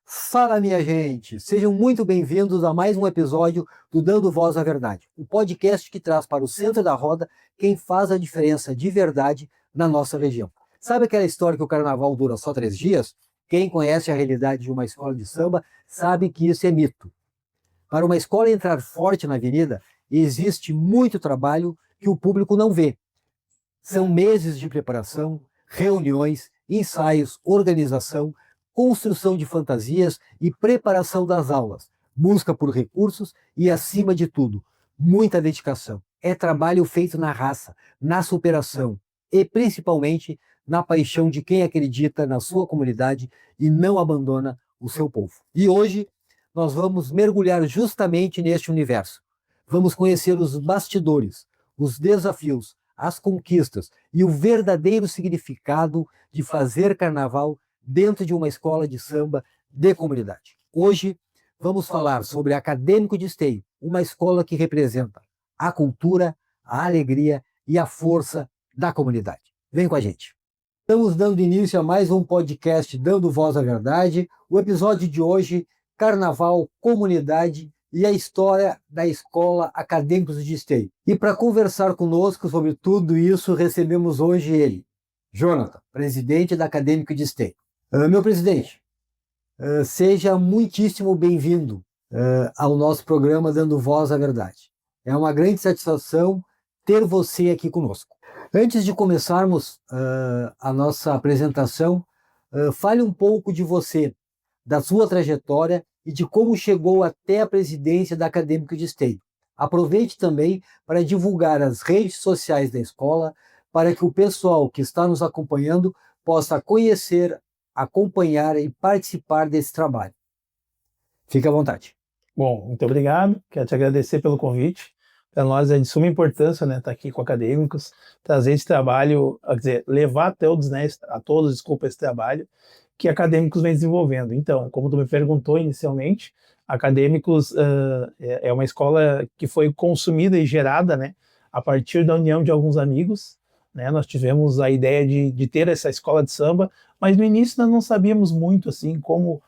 Fala, minha gente! Sejam muito bem-vindos a mais um episódio do Dando Voz à Verdade, o podcast que traz para o centro da roda quem faz a diferença de verdade na nossa região. Sabe aquela história que o carnaval dura só 3 dias? Quem conhece a realidade de uma escola de samba sabe que isso é mito. Para uma escola entrar forte na avenida, existe muito trabalho que o público não vê. São meses de preparação, reuniões, ensaios, organização, construção de fantasias e preparação das aulas, busca por recursos e, acima de tudo, muita dedicação. É trabalho feito na raça, na superação e, principalmente, na paixão de quem acredita na sua comunidade e não abandona o seu povo. E hoje nós vamos mergulhar justamente neste universo. Vamos conhecer os bastidores, os desafios, as conquistas e o verdadeiro significado de fazer carnaval dentro de uma escola de samba de comunidade. Hoje vamos falar sobre a Acadêmico de Esteio, uma escola que representa a cultura, a alegria e a força da comunidade. Vem com a gente. Estamos dando início a mais um podcast Dando Voz à Verdade. O episódio de hoje, Carnaval, Comunidade e a história da Escola Acadêmicos de Esteio. E para conversar conosco sobre tudo isso, recebemos hoje ele, Jonathan, presidente da Acadêmico de Esteio. Meu presidente, seja muitíssimo bem-vindo ao nosso programa Dando Voz à Verdade. É uma grande satisfação ter você aqui conosco. Antes de começarmos a nossa apresentação, fale um pouco de você, da sua trajetória e de como chegou até a presidência da Acadêmico de Esteio. Aproveite também para divulgar as redes sociais da escola, para que o pessoal que está nos acompanhando possa conhecer, acompanhar e participar desse trabalho. Fique à vontade. Bom, muito obrigado. Quero te agradecer pelo convite. Para nós é de suma importância, né, estar aqui com acadêmicos, trazer esse trabalho, quer dizer, levar a todos, esse trabalho que acadêmicos vem desenvolvendo. Então, como tu me perguntou inicialmente, acadêmicos é uma escola que foi consumida e gerada, né, a partir da união de alguns amigos, né. Nós tivemos a ideia de ter essa escola de samba, mas no início nós não sabíamos muito assim como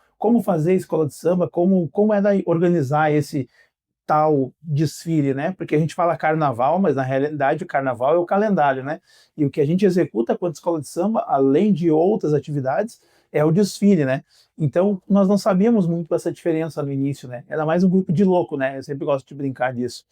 fazer a escola de samba, como era organizar esse tal desfile, né? Porque a gente fala carnaval, mas na realidade o carnaval é o calendário, né? E o que a gente executa quanto escola de samba, além de outras atividades, é o desfile, né? Então, nós não sabíamos muito essa diferença no início, né? Era mais um grupo de louco, né? Eu sempre gosto de brincar disso.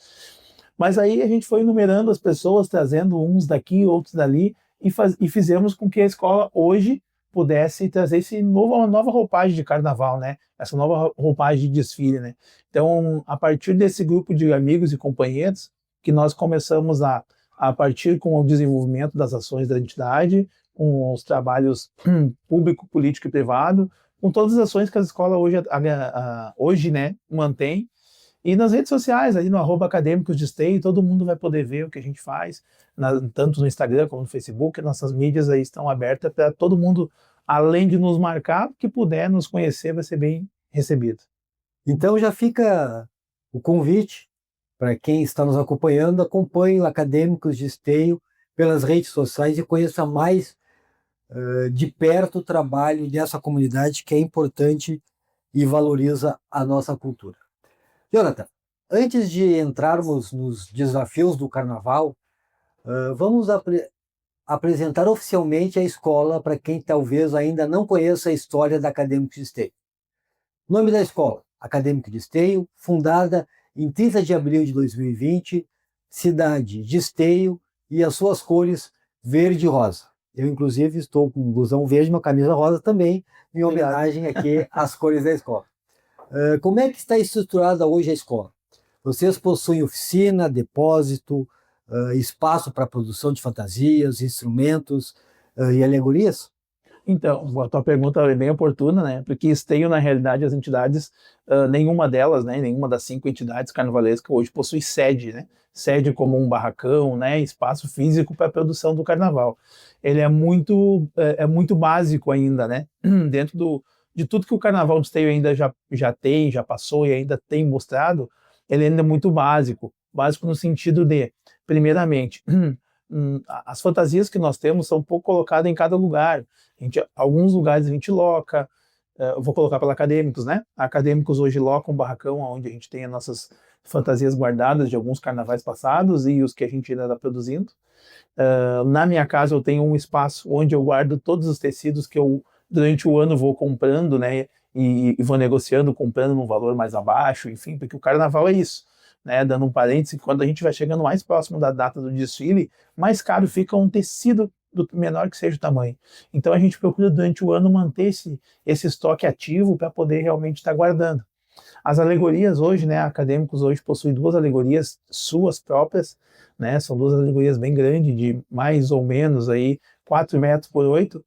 Mas aí a gente foi enumerando as pessoas, trazendo uns daqui, outros dali, e fizemos com que a escola hoje pudesse trazer uma nova roupagem de carnaval, né? Essa nova roupagem de desfile, né? Então, a partir desse grupo de amigos e companheiros, que nós começamos a partir com o desenvolvimento das ações da entidade, com os trabalhos público, político e privado, com todas as ações que a escola hoje né, mantém. E nas redes sociais, ali no @acadêmicos de Esteio, todo mundo vai poder ver o que a gente faz, tanto no Instagram como no Facebook. Nossas mídias aí estão abertas para todo mundo, além de nos marcar, que puder nos conhecer, vai ser bem recebido. Então já fica o convite para quem está nos acompanhando, acompanhe o Acadêmicos de Esteio pelas redes sociais e conheça mais de perto o trabalho dessa comunidade que é importante e valoriza a nossa cultura. Jonathan, antes de entrarmos nos desafios do carnaval, vamos apresentar oficialmente a escola para quem talvez ainda não conheça a história da Acadêmico de Esteio. Nome da escola, Acadêmico de Esteio, fundada em 30 de abril de 2020, cidade de Esteio e as suas cores verde e rosa. Eu, inclusive, estou com um blusão verde e uma camisa rosa também, em homenagem aqui às cores da escola. Como é que está estruturada hoje a escola? Vocês possuem oficina, depósito, espaço para produção de fantasias, instrumentos e alegorias? Então, a tua pergunta é bem oportuna, né? Porque Esteio, na realidade, as entidades, nenhuma delas, né? Nenhuma das 5 entidades carnavalescas hoje possui sede, né? Sede como um barracão, né? Espaço físico para a produção do carnaval. Ele é muito básico ainda, né? Dentro de tudo que o Carnaval de Esteio ainda já passou e ainda tem mostrado, ele ainda é muito básico. Básico no sentido de, primeiramente, as fantasias que nós temos são um pouco colocadas em cada lugar. Alguns lugares a gente loca, eu vou colocar pela Acadêmicos, né? A Acadêmicos hoje loca um barracão onde a gente tem as nossas fantasias guardadas de alguns carnavais passados e os que a gente ainda está produzindo. Na minha casa eu tenho um espaço onde eu guardo todos os tecidos que eu durante o ano vou comprando, né, e vou negociando, comprando num valor mais abaixo, enfim, porque o carnaval é isso, né, dando um parêntese, quando a gente vai chegando mais próximo da data do desfile, mais caro fica um tecido do menor que seja o tamanho. Então a gente procura durante o ano manter esse estoque ativo para poder realmente estar guardando. As alegorias hoje, né, Acadêmicos hoje possui 2 alegorias suas próprias, né, são 2 alegorias bem grandes, de mais ou menos aí 4 metros por 8,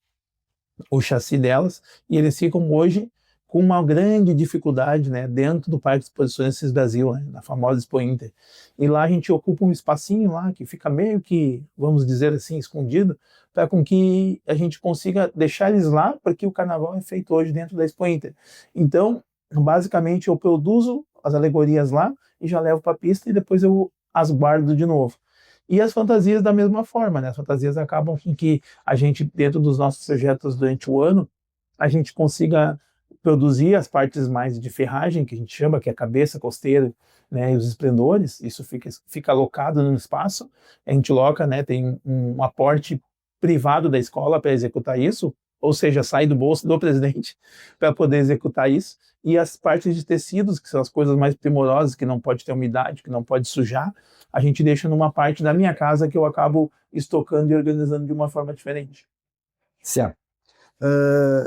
o chassi delas, e eles ficam hoje com uma grande dificuldade, né, dentro do Parque de Exposições Assis Brasil, né, na famosa Expo Inter. E lá a gente ocupa um espacinho lá que fica meio que, vamos dizer assim, escondido, para com que a gente consiga deixar eles lá, porque o carnaval é feito hoje dentro da Expo Inter. Então, basicamente, eu produzo as alegorias lá e já levo para a pista e depois eu as guardo de novo. E as fantasias da mesma forma, né? As fantasias acabam com que a gente, dentro dos nossos projetos durante o ano, a gente consiga produzir as partes mais de ferragem, que a gente chama, que é a cabeça, costeira, né, e os esplendores. Isso fica alocado no espaço, a gente loca, né, tem um aporte privado da escola para executar isso, ou seja, sai do bolso do presidente para poder executar isso. E as partes de tecidos, que são as coisas mais primorosas, que não pode ter umidade, que não pode sujar, a gente deixa numa parte da minha casa que eu acabo estocando e organizando de uma forma diferente. Certo.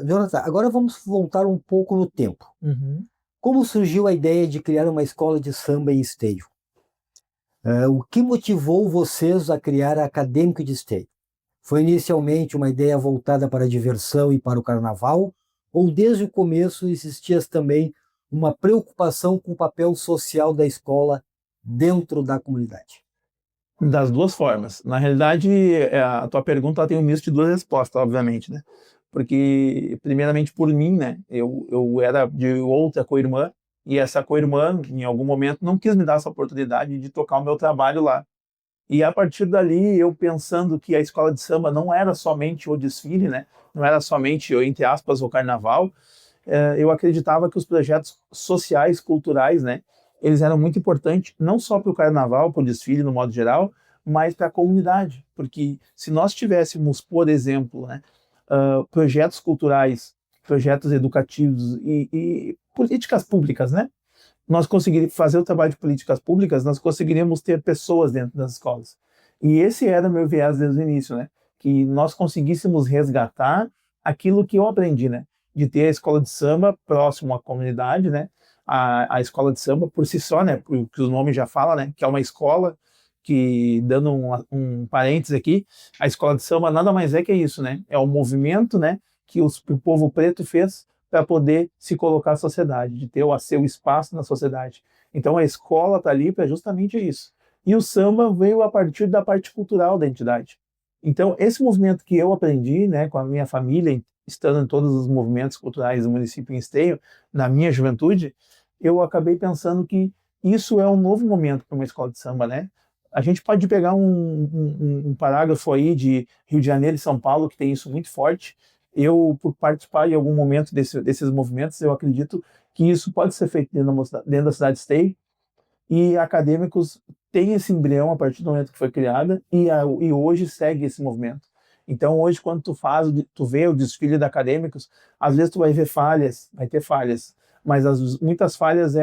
Jonathan, agora vamos voltar um pouco no tempo. Uhum. Como surgiu a ideia de criar uma escola de samba em Esteio? O que motivou vocês a criar a Acadêmico de Esteio? Foi inicialmente uma ideia voltada para a diversão e para o carnaval? Ou desde o começo existia também uma preocupação com o papel social da escola dentro da comunidade? Das 2 formas. Na realidade, a tua pergunta tem um misto de 2 respostas, obviamente, né? Porque, primeiramente, por mim, né? Eu era de outra co-irmã, e essa co-irmã, em algum momento, não quis me dar essa oportunidade de tocar o meu trabalho lá. E a partir dali, eu pensando que a escola de samba não era somente o desfile, né? Não era somente, entre aspas, o carnaval, eu acreditava que os projetos sociais, culturais, né, eles eram muito importantes, não só para o carnaval, para o desfile no modo geral, mas para a comunidade, porque se nós tivéssemos, por exemplo, né, projetos culturais, projetos educativos e políticas públicas, né, nós conseguiríamos fazer o trabalho de políticas públicas, nós conseguiríamos ter pessoas dentro das escolas. E esse era o meu viés desde o início, né, que nós conseguíssemos resgatar aquilo que eu aprendi, né, de ter a escola de samba próximo à comunidade, né? A escola de samba por si só, né? Porque o nome já fala, né? Que é uma escola que, dando um parênteses aqui, a escola de samba nada mais é que isso, né? É um movimento, né? Que o povo preto fez para poder se colocar à sociedade, de ter o seu espaço na sociedade. Então a escola está ali para justamente isso. E o samba veio a partir da parte cultural da entidade. Então esse movimento que eu aprendi, né? Com a minha família, estando em todos os movimentos culturais do município em Esteio, na minha juventude, eu acabei pensando que isso é um novo momento para uma escola de samba, né? A gente pode pegar um parágrafo aí de Rio de Janeiro e São Paulo, que tem isso muito forte. Eu, por participar em algum momento desses movimentos, eu acredito que isso pode ser feito dentro da cidade de Esteio, e acadêmicos têm esse embrião a partir do momento que foi criada e hoje segue esse movimento. Então hoje quando tu vê o desfile de acadêmicos, às vezes tu vai ver falhas, vai ter falhas, mas muitas falhas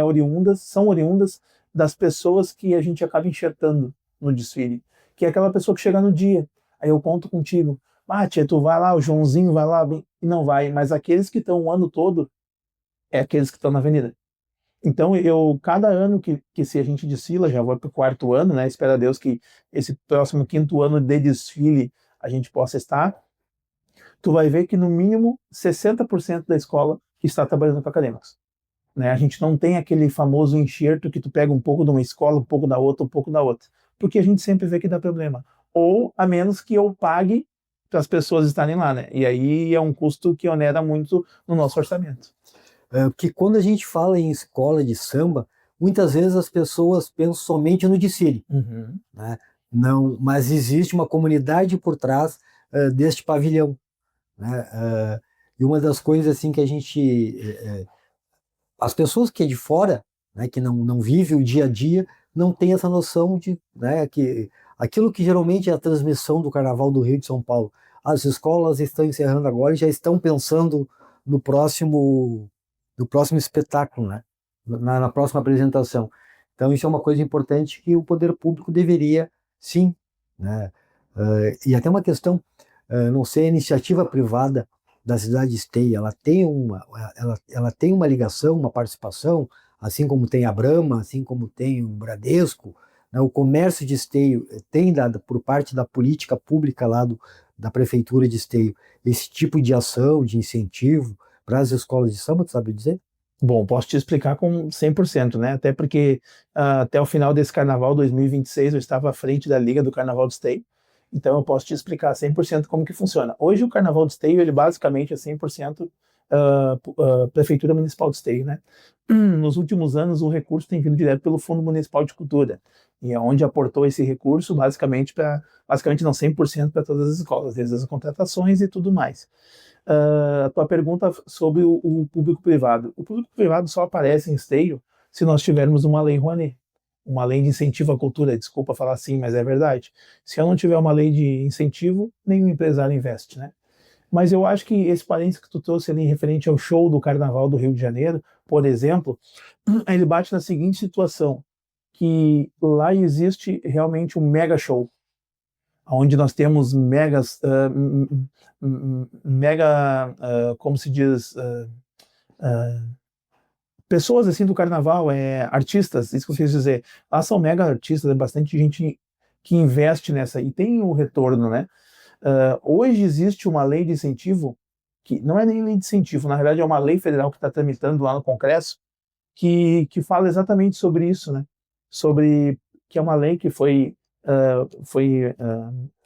são oriundas das pessoas que a gente acaba enxertando no desfile, que é aquela pessoa que chega no dia, aí eu conto contigo, tia, tu vai lá, o Joãozinho vai lá, e não vai, mas aqueles que estão o ano todo, é aqueles que estão na avenida. Então, cada ano que se a gente desfila, já vou para o 4º ano, né? Espero a Deus que esse próximo 5º ano de desfile a gente possa estar. Tu vai ver que, no mínimo, 60% da escola está trabalhando com acadêmicos. Né? A gente não tem aquele famoso enxerto que tu pega um pouco de uma escola, um pouco da outra, um pouco da outra. Porque a gente sempre vê que dá problema. Ou, a menos que eu pague para as pessoas estarem lá, né? E aí é um custo que onera muito no nosso orçamento. Porque quando a gente fala em escola de samba, muitas vezes as pessoas pensam somente no desfile, né? Não, mas existe uma comunidade por trás deste pavilhão, né? E uma das coisas assim que a gente, as pessoas que é de fora, né, que não vive o dia a dia, não tem essa noção de, né, que aquilo que geralmente é a transmissão do Carnaval do Rio de São Paulo. As escolas estão encerrando agora e já estão pensando no próximo espetáculo, né, na próxima apresentação. Então isso é uma coisa importante que o poder público deveria, sim, né, e até uma questão, não sei, a iniciativa privada da cidade de Esteio, ela tem uma ligação, uma participação, assim como tem a Brahma, assim como tem o Bradesco, né? O comércio de Esteio tem dado, por parte da política pública lá da prefeitura de Esteio, esse tipo de ação, de incentivo para as escolas de samba, tu sabe dizer? Bom, posso te explicar com 100%, né? Até porque até o final desse carnaval 2026 eu estava à frente da Liga do Carnaval de Esteio, então eu posso te explicar 100% como que funciona. Hoje o Carnaval de Esteio, ele basicamente é 100% Prefeitura Municipal de Esteio, né? Nos últimos anos o recurso tem vindo direto pelo Fundo Municipal de Cultura, e é onde aportou esse recurso basicamente não 100% para todas as escolas, desde as contratações e tudo mais. A tua pergunta sobre o público privado. O público privado só aparece em Esteio se nós tivermos uma lei Rouanet, uma lei de incentivo à cultura. Desculpa falar assim, mas é verdade. Se eu não tiver uma lei de incentivo, nenhum empresário investe, né? Mas eu acho que esse parênteses que tu trouxe ali referente ao show do Carnaval do Rio de Janeiro, por exemplo, ele bate na seguinte situação, que lá existe realmente um mega show, onde nós temos megas, mega, como se diz, pessoas assim do carnaval, artistas, isso que eu quis dizer. Lá são mega artistas, é bastante gente que investe nessa e tem o retorno, né? Hoje existe uma lei de incentivo, que não é nem lei de incentivo, na verdade é uma lei federal que está tramitando lá no Congresso, que fala exatamente sobre isso, né? Sobre que é uma lei que foi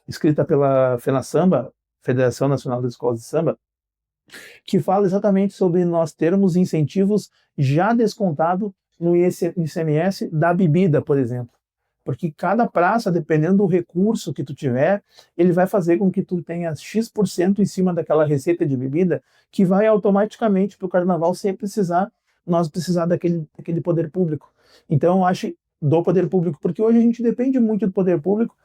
escrita pela FENASAMBA, Federação Nacional das Escolas de Samba, que fala exatamente sobre nós termos incentivos já descontado no ICMS da bebida, por exemplo. Porque cada praça, dependendo do recurso que tu tiver, ele vai fazer com que tu tenha X% em cima daquela receita de bebida, que vai automaticamente para o carnaval sem nós precisar daquele poder público. Então, eu acho do poder público, porque hoje a gente depende muito do poder público,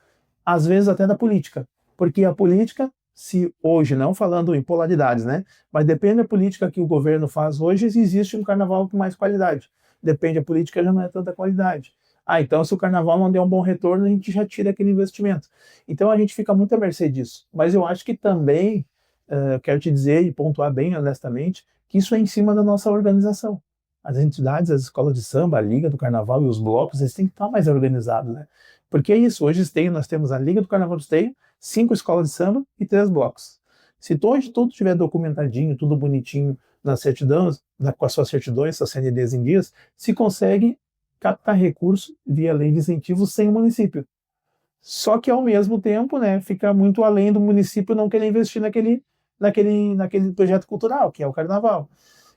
às vezes até da política. Porque a política, se hoje, não falando em polaridades, né? Mas depende da política que o governo faz hoje, existe um carnaval com mais qualidade. Depende da política, já não é tanta qualidade. Então se o carnaval não der um bom retorno, a gente já tira aquele investimento. Então a gente fica muito à mercê disso. Mas eu acho que também, quero te dizer e pontuar bem honestamente, que isso é em cima da nossa organização. As entidades, as escolas de samba, a Liga do Carnaval e os blocos, eles têm que estar mais organizados, né? Porque é isso, hoje nós temos a Liga do Carnaval do Esteio, 5 escolas de samba e 3 blocos. Se hoje tudo estiver documentadinho, tudo bonitinho nas certidões, com as suas certidões, suas CNDs em dias, se consegue captar recurso via lei de incentivo sem o município. Só que, ao mesmo tempo, né, fica muito além do município não querer investir naquele projeto cultural, que é o carnaval.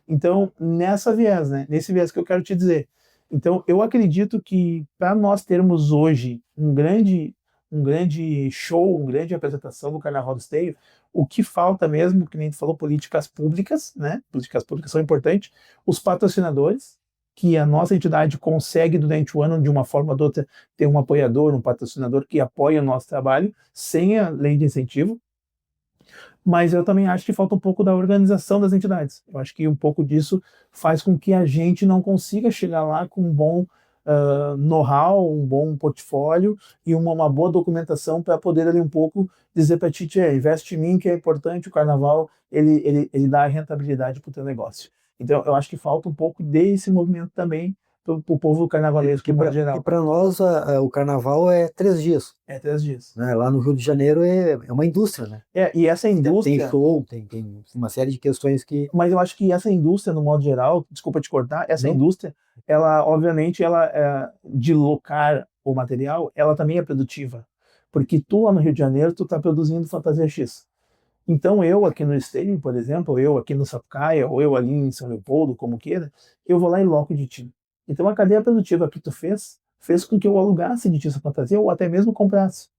Então, nesse viés que eu quero te dizer. Então, eu acredito que para nós termos hoje um grande show, uma grande apresentação do Carnaval do Esteio, o que falta mesmo, que nem tu falou, políticas públicas, né? Políticas públicas são importantes, os patrocinadores, que a nossa entidade consegue durante o ano, de uma forma ou de outra, ter um apoiador, um patrocinador que apoia o nosso trabalho, sem a lei de incentivo. Mas eu também acho que falta um pouco da organização das entidades. Eu acho que um pouco disso faz com que a gente não consiga chegar lá com um bom know-how, um bom portfólio e uma boa documentação para poder ali um pouco dizer para ti, investe em mim que é importante, o carnaval ele dá rentabilidade para o teu negócio. Então eu acho que falta um pouco desse movimento também para o povo carnavalesco em geral. E para nós o carnaval é 3 dias. É 3 dias. Né? Lá no Rio de Janeiro é uma indústria, né? E essa indústria... Tem show, tem uma série de questões que... Mas eu acho que essa indústria, no modo geral, desculpa te cortar, indústria, ela, obviamente, de locar o material, ela também é produtiva. Porque tu, lá no Rio de Janeiro, tu tá produzindo fantasia X. Então, eu aqui no Esteio, por exemplo, eu aqui no Sapucaia, ou eu ali em São Leopoldo, como queira, eu vou lá e loco de ti. Então, a cadeia produtiva que tu fez com que eu alugasse de ti essa fantasia, ou até mesmo comprasse.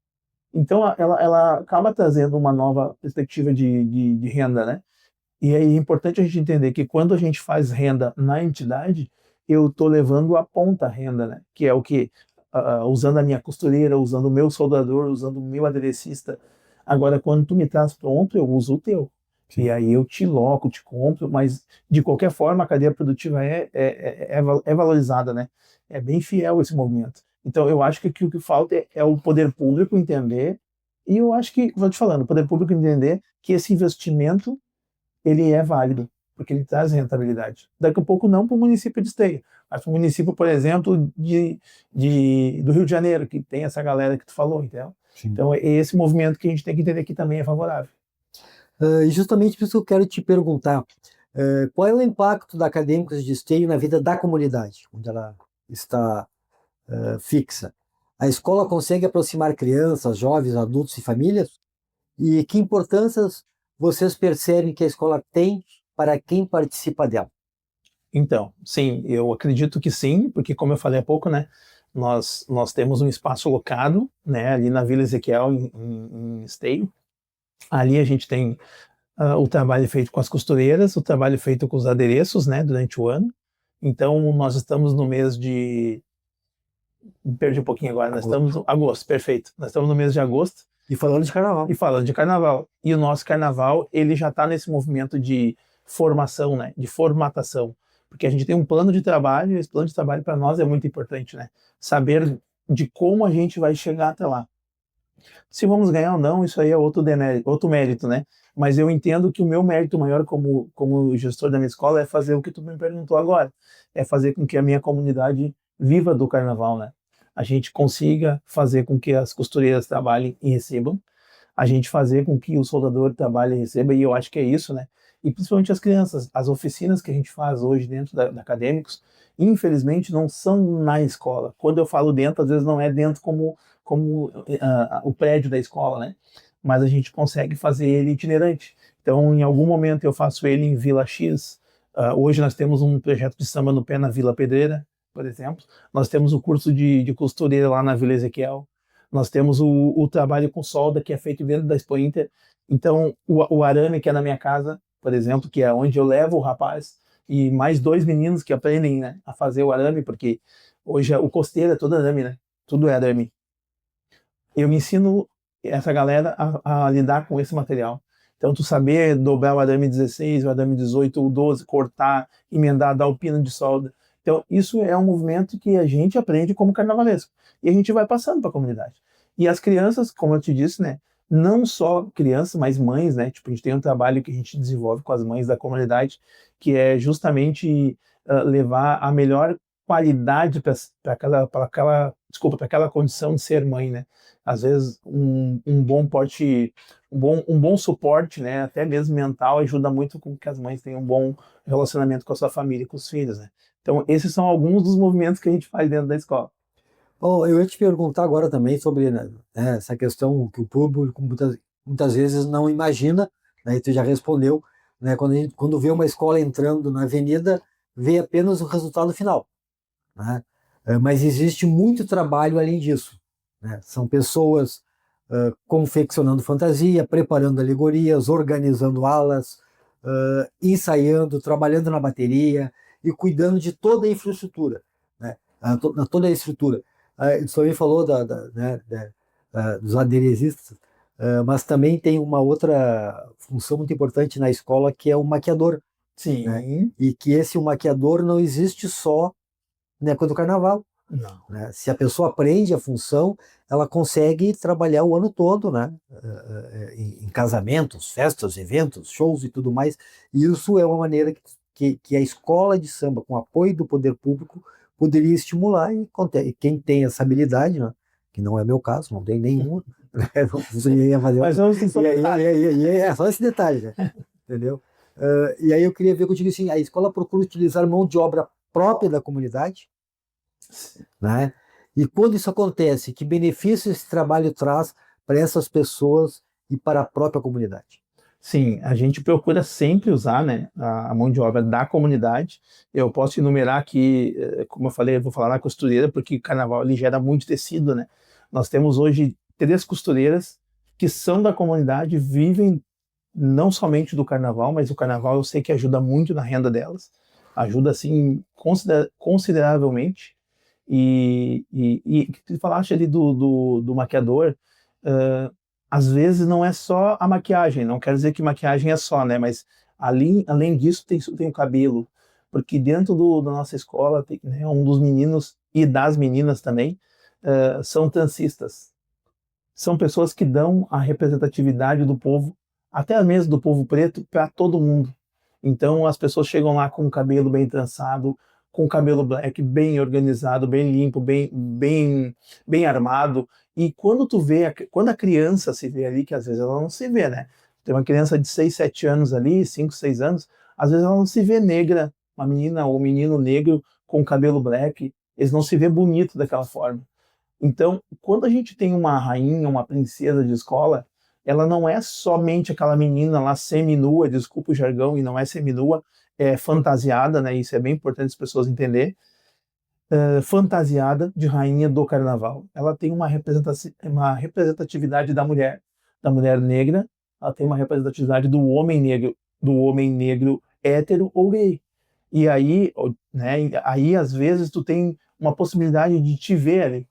Então, ela acaba trazendo uma nova perspectiva de renda, né? E aí é importante a gente entender que quando a gente faz renda na entidade, eu estou levando a ponta renda, né? Que é o que? Usando a minha costureira, usando o meu soldador, usando o meu aderecista. Agora, quando tu me traz pronto, eu uso o teu. Sim. E aí eu te loco, te compro, mas de qualquer forma a cadeia produtiva é valorizada, né? É bem fiel esse movimento. Então eu acho que o que falta é o poder público entender, e eu acho que, vou te falando, o poder público entender que esse investimento ele é válido, porque ele traz rentabilidade. Daqui a pouco não para o município de Esteio, mas para o município, por exemplo, do Rio de Janeiro, que tem essa galera que tu falou, entendeu? Sim. Então é esse movimento que a gente tem que entender que também é favorável. E justamente por isso que eu quero te perguntar, qual é o impacto da Acadêmicos de Esteio na vida da comunidade, onde ela está fixa? A escola consegue aproximar crianças, jovens, adultos e famílias? E que importâncias vocês percebem que a escola tem para quem participa dela? Então, sim, eu acredito que sim, porque como eu falei há pouco, né, nós temos um espaço locado, né, ali na Vila Ezequiel, em Esteio. Ali a gente tem o trabalho feito com as costureiras, o trabalho feito com os adereços, né, durante o ano. Então, nós estamos no mês de... Me perdi um pouquinho agora, nós estamos no agosto, perfeito. Nós estamos no mês de agosto. E falando de carnaval. E falando de carnaval. E o nosso carnaval, ele já está nesse movimento de formação, né, de formatação. Porque a gente tem um plano de trabalho, e esse plano de trabalho para nós é muito importante, né? Saber de como a gente vai chegar até lá. Se vamos ganhar ou não, isso aí é outro mérito, né? Mas eu entendo que o meu mérito maior como gestor da minha escola é fazer o que tu me perguntou agora. É fazer com que a minha comunidade viva do carnaval, né? A gente consiga fazer com que as costureiras trabalhem e recebam. A gente fazer com que o soldador trabalhe e receba, e eu acho que é isso, né? E principalmente as crianças. As oficinas que a gente faz hoje dentro da Acadêmicos, infelizmente, não são na escola. Quando eu falo dentro, às vezes não é dentro como o prédio da escola, né? Mas a gente consegue fazer ele itinerante. Então, em algum momento eu faço ele em Vila X. Hoje nós temos um projeto de samba no pé na Vila Pedreira, por exemplo. Nós temos o curso de costureira lá na Vila Ezequiel. Nós temos o trabalho com solda, que é feito dentro da Expo Inter. Então, o arame, que é na minha casa, por exemplo, que é onde eu levo o rapaz, e mais 2 meninos que aprendem, né, a fazer o arame, porque hoje o costeiro é todo arame, né? Tudo é arame. Eu ensino essa galera a lidar com esse material. Então, tu saber dobrar o arame 16, o arame 18, o 12, cortar, emendar, dar o pino de solda. Então, isso é um movimento que a gente aprende como carnavalesco. E a gente vai passando para a comunidade. E as crianças, como eu te disse, né? Não só crianças, mas mães, né? Tipo, a gente tem um trabalho que a gente desenvolve com as mães da comunidade, que é justamente levar a melhor qualidade para aquela condição de ser mãe, né? Às vezes um bom porte, um bom suporte, né, até mesmo mental, ajuda muito com que as mães tenham um bom relacionamento com a sua família e com os filhos, né? Então, esses são alguns dos movimentos que a gente faz dentro da escola. Bom, eu ia te perguntar agora também sobre, né, essa questão que o público muitas vezes não imagina, né, e tu já respondeu, né, quando vê uma escola entrando na avenida, vê apenas o resultado final, né? Mas existe muito trabalho além disso, né? São pessoas confeccionando fantasia, preparando alegorias, organizando alas, ensaiando, trabalhando na bateria e cuidando de toda a infraestrutura, né? Toda a estrutura. Você também falou né, dos aderesistas, mas também tem uma outra função muito importante na escola, que é o maquiador. Sim. Né? E que esse maquiador não existe só na época do carnaval. Não. Né? Se a pessoa aprende a função, ela consegue trabalhar o ano todo, né? Em casamentos, festas, eventos, shows e tudo mais. E isso é uma maneira que a escola de samba, com apoio do poder público, poderia estimular, e quem tem essa habilidade, né? Que não é meu caso, não tem nenhuma, né? Não ia fazer. Mas vamos é só esse detalhe, né? Entendeu? E aí eu queria ver contigo assim, a escola procura utilizar mão de obra própria da comunidade, né? E quando isso acontece, que benefício esse trabalho traz para essas pessoas e para a própria comunidade? Sim, a gente procura sempre usar, né, a mão de obra da comunidade. Eu posso enumerar aqui, como eu falei, eu vou falar na costureira, porque o carnaval ele gera muito tecido, né? Nós temos hoje 3 costureiras que são da comunidade, vivem não somente do carnaval, mas o carnaval eu sei que ajuda muito na renda delas, ajuda assim consideravelmente. E que tu falaste ali do maquiador, às vezes não é só a maquiagem, não quero dizer que maquiagem é só, né? Mas além disso tem o cabelo, porque dentro da nossa escola tem, né, um dos meninos e das meninas também são transistas, são pessoas que dão a representatividade do povo, até mesmo do povo preto, para todo mundo. Então as pessoas chegam lá com o cabelo bem trançado, com o cabelo black bem organizado, bem limpo, bem armado. E quando quando a criança se vê ali, que às vezes ela não se vê, né? Tem uma criança de 6, 7 anos ali, 5, 6 anos, às vezes ela não se vê negra, uma menina ou um menino negro com cabelo black, eles não se vê bonito daquela forma. Então, quando a gente tem uma rainha, uma princesa de escola, ela não é somente aquela menina lá seminua, desculpa o jargão, e não é seminua, é fantasiada, né? Isso é bem importante as pessoas entenderem. Fantasiada de rainha do carnaval. Ela tem uma representatividade da mulher negra, ela tem uma representatividade do homem negro hétero ou gay. E aí, né, aí às vezes tu tem uma possibilidade de te ver ali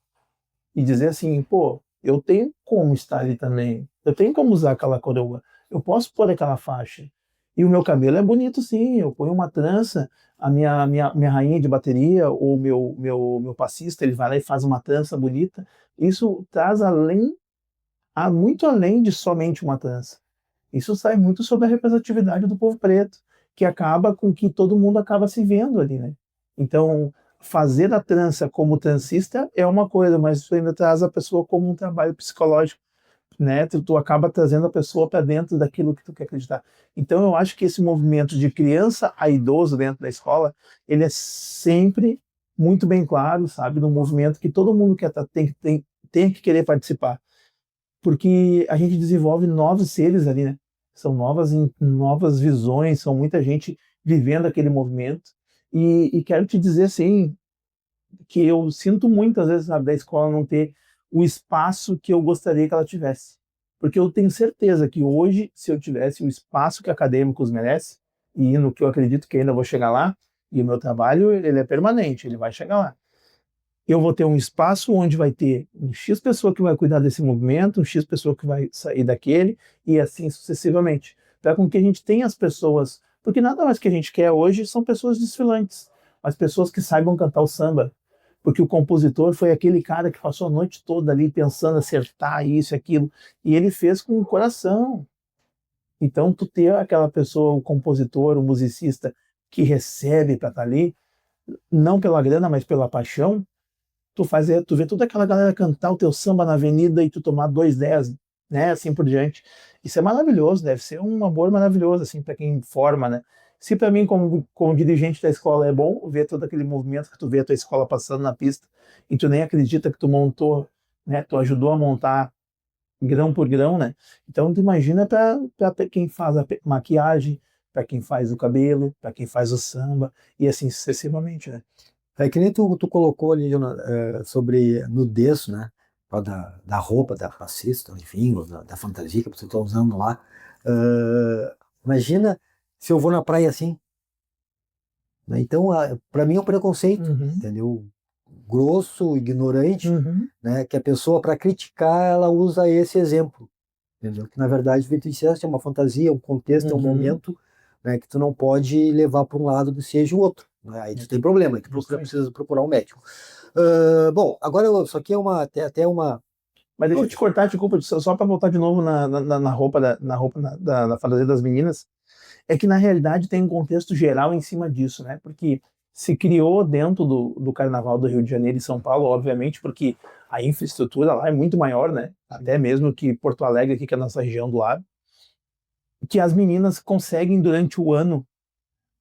e dizer assim, pô, eu tenho como estar ali também, eu tenho como usar aquela coroa, eu posso pôr aquela faixa. E o meu cabelo é bonito sim, eu ponho uma trança, a minha rainha de bateria ou meu passista, ele vai lá e faz uma trança bonita. Isso traz muito além de somente uma trança. Isso sai muito sobre a representatividade do povo preto, que acaba com que todo mundo acaba se vendo ali, né? Então, fazer a trança como transista é uma coisa, mas isso ainda traz a pessoa como um trabalho psicológico, né? Tu acaba trazendo a pessoa para dentro daquilo que tu quer acreditar. Então, eu acho que esse movimento de criança a idoso dentro da escola, ele é sempre muito bem claro, sabe? Num movimento que todo mundo tem que querer participar, porque a gente desenvolve novos seres ali, né? São novas visões, são muita gente vivendo aquele movimento. E quero te dizer, assim, que eu sinto muito, às vezes, sabe, da escola não ter o espaço que eu gostaria que ela tivesse. Porque eu tenho certeza que hoje, se eu tivesse o espaço que acadêmicos merece, e no que eu acredito que ainda vou chegar lá, e o meu trabalho, ele é permanente, ele vai chegar lá, eu vou ter um espaço onde vai ter um X pessoa que vai cuidar desse movimento, um X pessoa que vai sair daquele, e assim sucessivamente. Para com que a gente tenha as pessoas, porque nada mais que a gente quer hoje são pessoas desfilantes, mas pessoas que saibam cantar o samba. Porque o compositor foi aquele cara que passou a noite toda ali pensando acertar isso e aquilo, e ele fez com o coração. Então, tu ter aquela pessoa, o compositor, o musicista, que recebe para estar ali, não pela grana, mas pela paixão, tu vê toda aquela galera cantar o teu samba na avenida e tu tomar 2,10, né, assim por diante. Isso é maravilhoso, deve ser um amor maravilhoso, assim, para quem forma, né. Se para mim, como dirigente da escola, é bom ver todo aquele movimento que tu vê a tua escola passando na pista e tu nem acredita que tu montou, né, tu ajudou a montar grão por grão, né. Então tu imagina para quem faz a maquiagem, para quem faz o cabelo, para quem faz o samba e assim sucessivamente, né. É que nem tu colocou ali sobre nudez, né? Da roupa da passista, enfim, ou da fantasia que você está usando lá. Imagina se eu vou na praia assim, né? Então, para mim é um preconceito, entendeu? Grosso, ignorante, né? Que a pessoa, para criticar, ela usa esse exemplo, entendeu? Que na verdade, o é uma fantasia, um contexto, é um momento, né? Que tu não pode levar para um lado que seja o outro. Aí tu tem problema, aí tu precisa procurar um médico. Bom, agora isso aqui é até uma. Mas deixa eu te cortar, desculpa, só para voltar de novo na roupa da fantasia das meninas, é que na realidade tem um contexto geral em cima disso, né? Porque se criou dentro do Carnaval do Rio de Janeiro e São Paulo, obviamente, porque a infraestrutura lá é muito maior, né? Até mesmo que Porto Alegre, aqui, que é a nossa região do lado, que as meninas conseguem durante o ano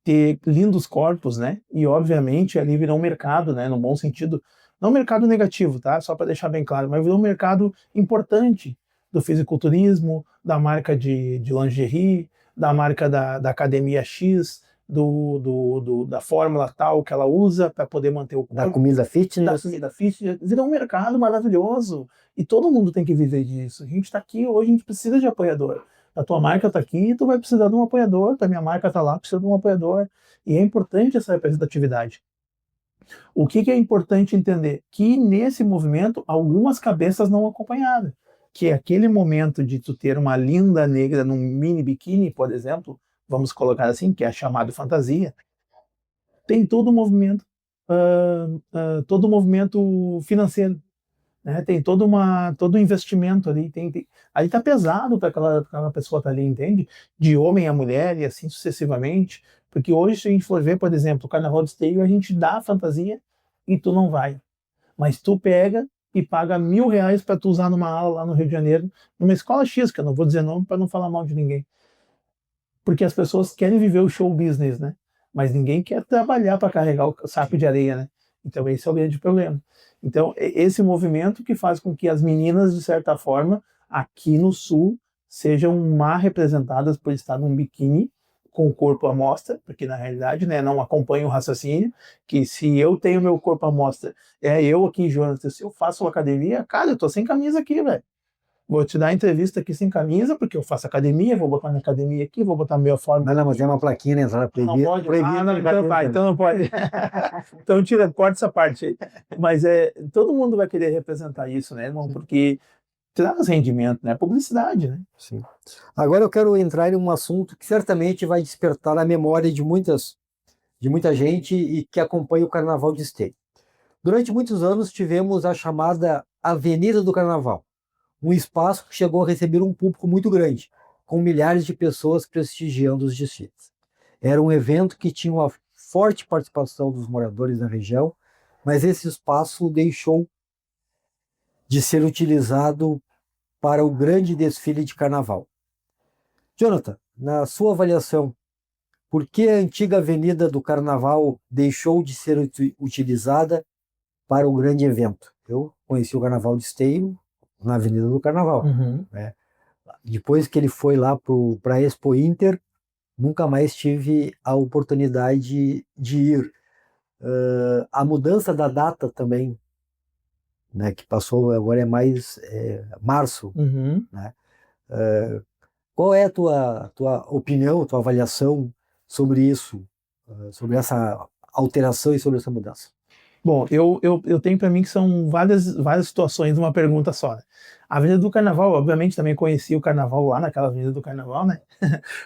ter lindos corpos, né? E obviamente ali virou um mercado, né? No bom sentido, não um mercado negativo, tá? Só para deixar bem claro, mas virou um mercado importante do fisiculturismo, da marca de lingerie, da marca da academia X, da fórmula tal que ela usa para poder manter o corpo. Da comida fitness. Da comida fitness. Virou um mercado maravilhoso. E todo mundo tem que viver disso. A gente está aqui hoje, a gente precisa de apoiador. A tua marca está aqui e tu vai precisar de um apoiador, a minha marca está lá, precisa de um apoiador. E é importante essa representatividade. O que é importante entender? Que nesse movimento, algumas cabeças não acompanharam. Que é aquele momento de tu ter uma linda negra num mini biquíni, por exemplo, vamos colocar assim, que é chamado fantasia, tem todo o movimento financeiro, né? Tem todo o investimento ali, aí tá pesado para aquela pessoa tá ali, entende? De homem a mulher e assim sucessivamente, porque hoje se a gente for ver, por exemplo, o Carnaval de Esteio, a gente dá a fantasia e tu não vai, mas tu pega e paga R$ 1.000 para tu usar numa aula lá no Rio de Janeiro, numa escola X, que eu não vou dizer nome para não falar mal de ninguém, porque as pessoas querem viver o show business, né? Mas ninguém quer trabalhar para carregar o saco de areia, né? Então esse é o grande problema. Então esse movimento que faz com que as meninas, de certa forma, aqui no Sul, sejam mal representadas por estar num biquíni com o corpo à mostra, porque na realidade, né, não acompanha o raciocínio, que se eu tenho meu corpo à mostra, eu aqui, Jonathan, se eu faço uma academia, cara, eu tô sem camisa aqui, velho. Vou te dar entrevista aqui sem camisa, porque eu faço academia, vou botar minha academia aqui, vou botar minha forma. Não, mas tem uma plaquinha na entrada Não pode? proibida. Não, então tá, então não pode. Então corta essa parte aí. Mas todo mundo vai querer representar isso, né, irmão? Porque traz rendimento, né? Publicidade, né? Sim. Agora eu quero entrar em um assunto que certamente vai despertar a memória de muita gente e que acompanha o Carnaval de Esteio. Durante muitos anos tivemos a chamada Avenida do Carnaval, um espaço que chegou a receber um público muito grande, com milhares de pessoas prestigiando os desfiles. Era um evento que tinha uma forte participação dos moradores da região, mas esse espaço deixou de ser utilizado para o grande desfile de carnaval. Jonathan, na sua avaliação, por que a antiga Avenida do Carnaval deixou de ser utilizada para o grande evento? Eu conheci o Carnaval de Esteio na Avenida do Carnaval. Né? Depois que ele foi lá para a Expo Inter, nunca mais tive a oportunidade de ir. A mudança da data também, né, que passou agora é mais março. Né? Qual é a tua opinião, tua avaliação sobre isso, sobre essa alteração e sobre essa mudança? Bom, eu tenho para mim que são várias situações numa pergunta só. Né? A Avenida do Carnaval, obviamente, também conheci o Carnaval lá naquela Avenida do Carnaval, né?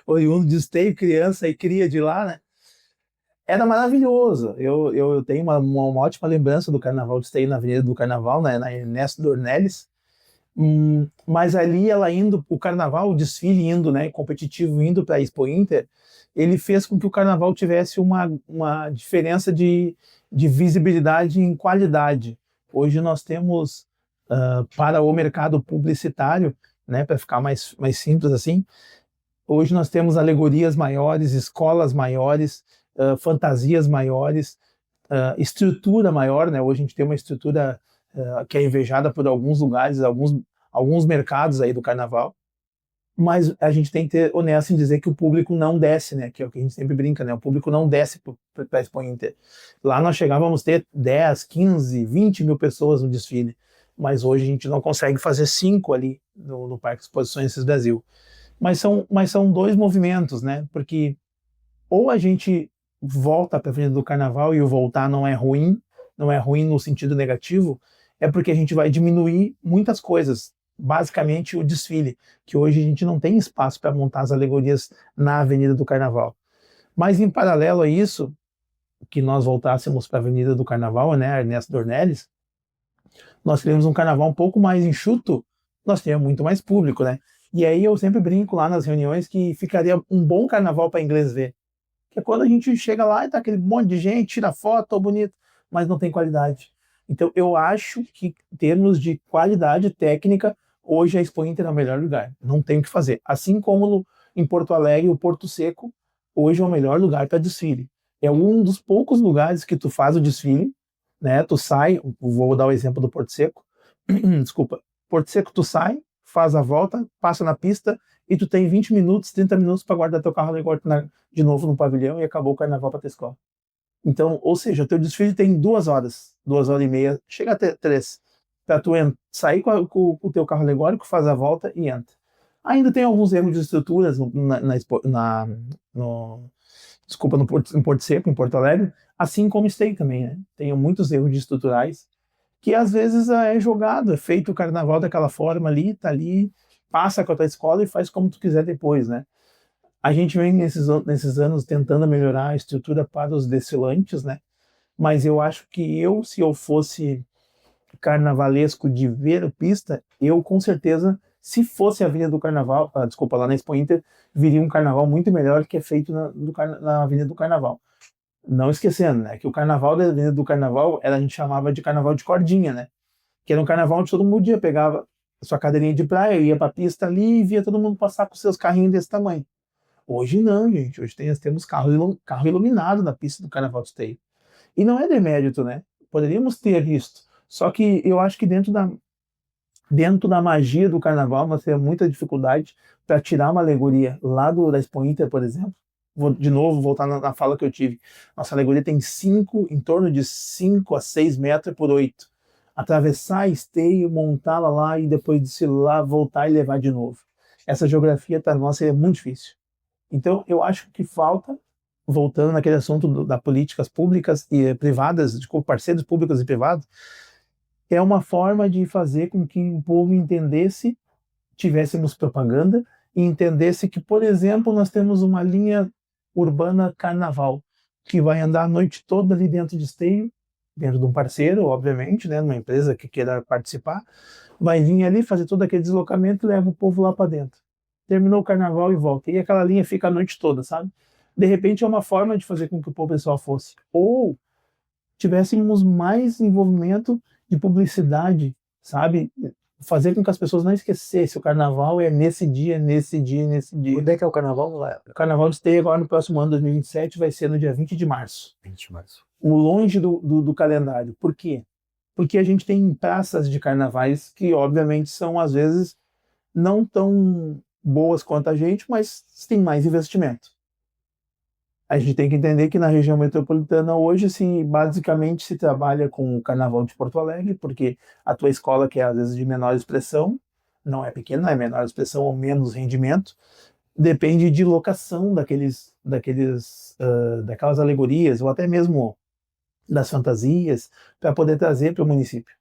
Oriundo de Esteio, criança e cria de lá, né? Era maravilhoso. Eu tenho uma ótima lembrança do Carnaval de Esteio na Avenida do Carnaval, né? Na Ernesto Dornelles. Mas ali o Carnaval, o desfile indo, né? Competitivo indo para a Expo Inter, ele fez com que o Carnaval tivesse uma diferença de visibilidade em qualidade. Hoje nós temos, para o mercado publicitário, né, para ficar mais simples assim, hoje nós temos alegorias maiores, escolas maiores, fantasias maiores, estrutura maior, né? Hoje a gente tem uma estrutura que é invejada por alguns lugares, alguns mercados aí do Carnaval. Mas a gente tem que ter honesto em dizer que o público não desce, né? Que é o que a gente sempre brinca, né? O público não desce para a Expo Inter. Lá nós chegávamos a ter 10, 15, 20 mil pessoas no desfile, mas hoje a gente não consegue fazer 5 ali no Parque de Exposições Assis Brasil. Mas são dois movimentos, né? Porque ou a gente volta para a Avenida do Carnaval e o voltar não é ruim no sentido negativo, é porque a gente vai diminuir muitas coisas. Basicamente o desfile, que hoje a gente não tem espaço para montar as alegorias na Avenida do Carnaval. Mas em paralelo a isso, que nós voltássemos para a Avenida do Carnaval, né, Ernesto Dornelles, nós teríamos um carnaval um pouco mais enxuto, nós teríamos muito mais público, né? E aí eu sempre brinco lá nas reuniões que ficaria um bom carnaval para inglês ver. Que é quando a gente chega lá e tá aquele monte de gente, tira foto, bonito, mas não tem qualidade. Então eu acho que em termos de qualidade técnica, hoje a Expo Inter é o melhor lugar, não tem o que fazer. Assim como em Porto Alegre, o Porto Seco, hoje é o melhor lugar para desfile. É um dos poucos lugares que tu faz o desfile, né? Tu sai, vou dar o exemplo do Porto Seco, desculpa, Porto Seco tu sai, faz a volta, passa na pista e tu tem 20 minutos, 30 minutos para guardar teu carro de novo no pavilhão e acabou o carnaval para tua escola. Então, ou seja, o teu desfile tem 2 horas, 2 horas e meia, chega até 3, para tu sair com o teu carro alegórico, faz a volta e entra. Ainda tem alguns erros de estruturas desculpa, em Porto Seco, em Porto Alegre, assim como Esteio também, né? Tem muitos erros de estruturais que às vezes é jogado, é feito o carnaval daquela forma ali, tá ali, passa com a tua escola e faz como tu quiser depois, né? A gente vem nesses anos tentando melhorar a estrutura para os desfilantes, né? Mas eu acho que se eu fosse carnavalesco de ver a pista, eu com certeza, se fosse a Avenida do Carnaval, desculpa, lá na Expo Inter, viria um carnaval muito melhor que é feito na Avenida do Carnaval. Não esquecendo, né, que o carnaval da Avenida do Carnaval, a gente chamava de carnaval de cordinha, né? Que era um carnaval onde todo mundo ia, pegava sua cadeirinha de praia, ia pra pista ali e via todo mundo passar com seus carrinhos desse tamanho. Hoje não, gente. Hoje temos carro iluminado na pista do Carnaval de Esteio. E não é demérito, né? Poderíamos ter isso. Só que eu acho que dentro da magia do carnaval nós temos muita dificuldade para tirar uma alegoria lá da Expo Inter, por exemplo. Vou de novo voltar na fala que eu tive. Nossa alegoria tem em torno de 5 a 6 metros por 8. Atravessar Esteio, montá-la lá e depois de lá voltar e levar de novo. Essa geografia para nós é muito difícil. Então, eu acho que falta, voltando naquele assunto das políticas públicas e privadas, de parceiros públicos e privados, é uma forma de fazer com que o povo entendesse, tivéssemos propaganda, e entendesse que, por exemplo, nós temos uma linha urbana carnaval, que vai andar a noite toda ali dentro de Esteio, dentro de um parceiro, obviamente, né, numa empresa que queira participar, vai vir ali fazer todo aquele deslocamento e leva o povo lá para dentro. Terminou o carnaval e volta. E aquela linha fica a noite toda, sabe? De repente é uma forma de fazer com que o pessoal fosse. Ou tivéssemos mais envolvimento de publicidade, sabe? Fazer com que as pessoas não esquecessem. O carnaval é nesse dia, nesse dia, nesse dia. Onde é que é o carnaval? Lá? O carnaval de Esteio agora no próximo ano, 2027, vai ser no dia 20 de março. 20 de março. Longe do calendário. Por quê? Porque a gente tem praças de carnavais que, obviamente, são, às vezes, não tão boas quanto a gente, mas tem mais investimento. A gente tem que entender que na região metropolitana hoje basicamente se trabalha com o Carnaval de Porto Alegre, porque a tua escola, que é às vezes de menor expressão, não é pequena, é menor expressão ou menos rendimento, depende de locação daquelas alegorias, ou até mesmo das fantasias, para poder trazer para o município.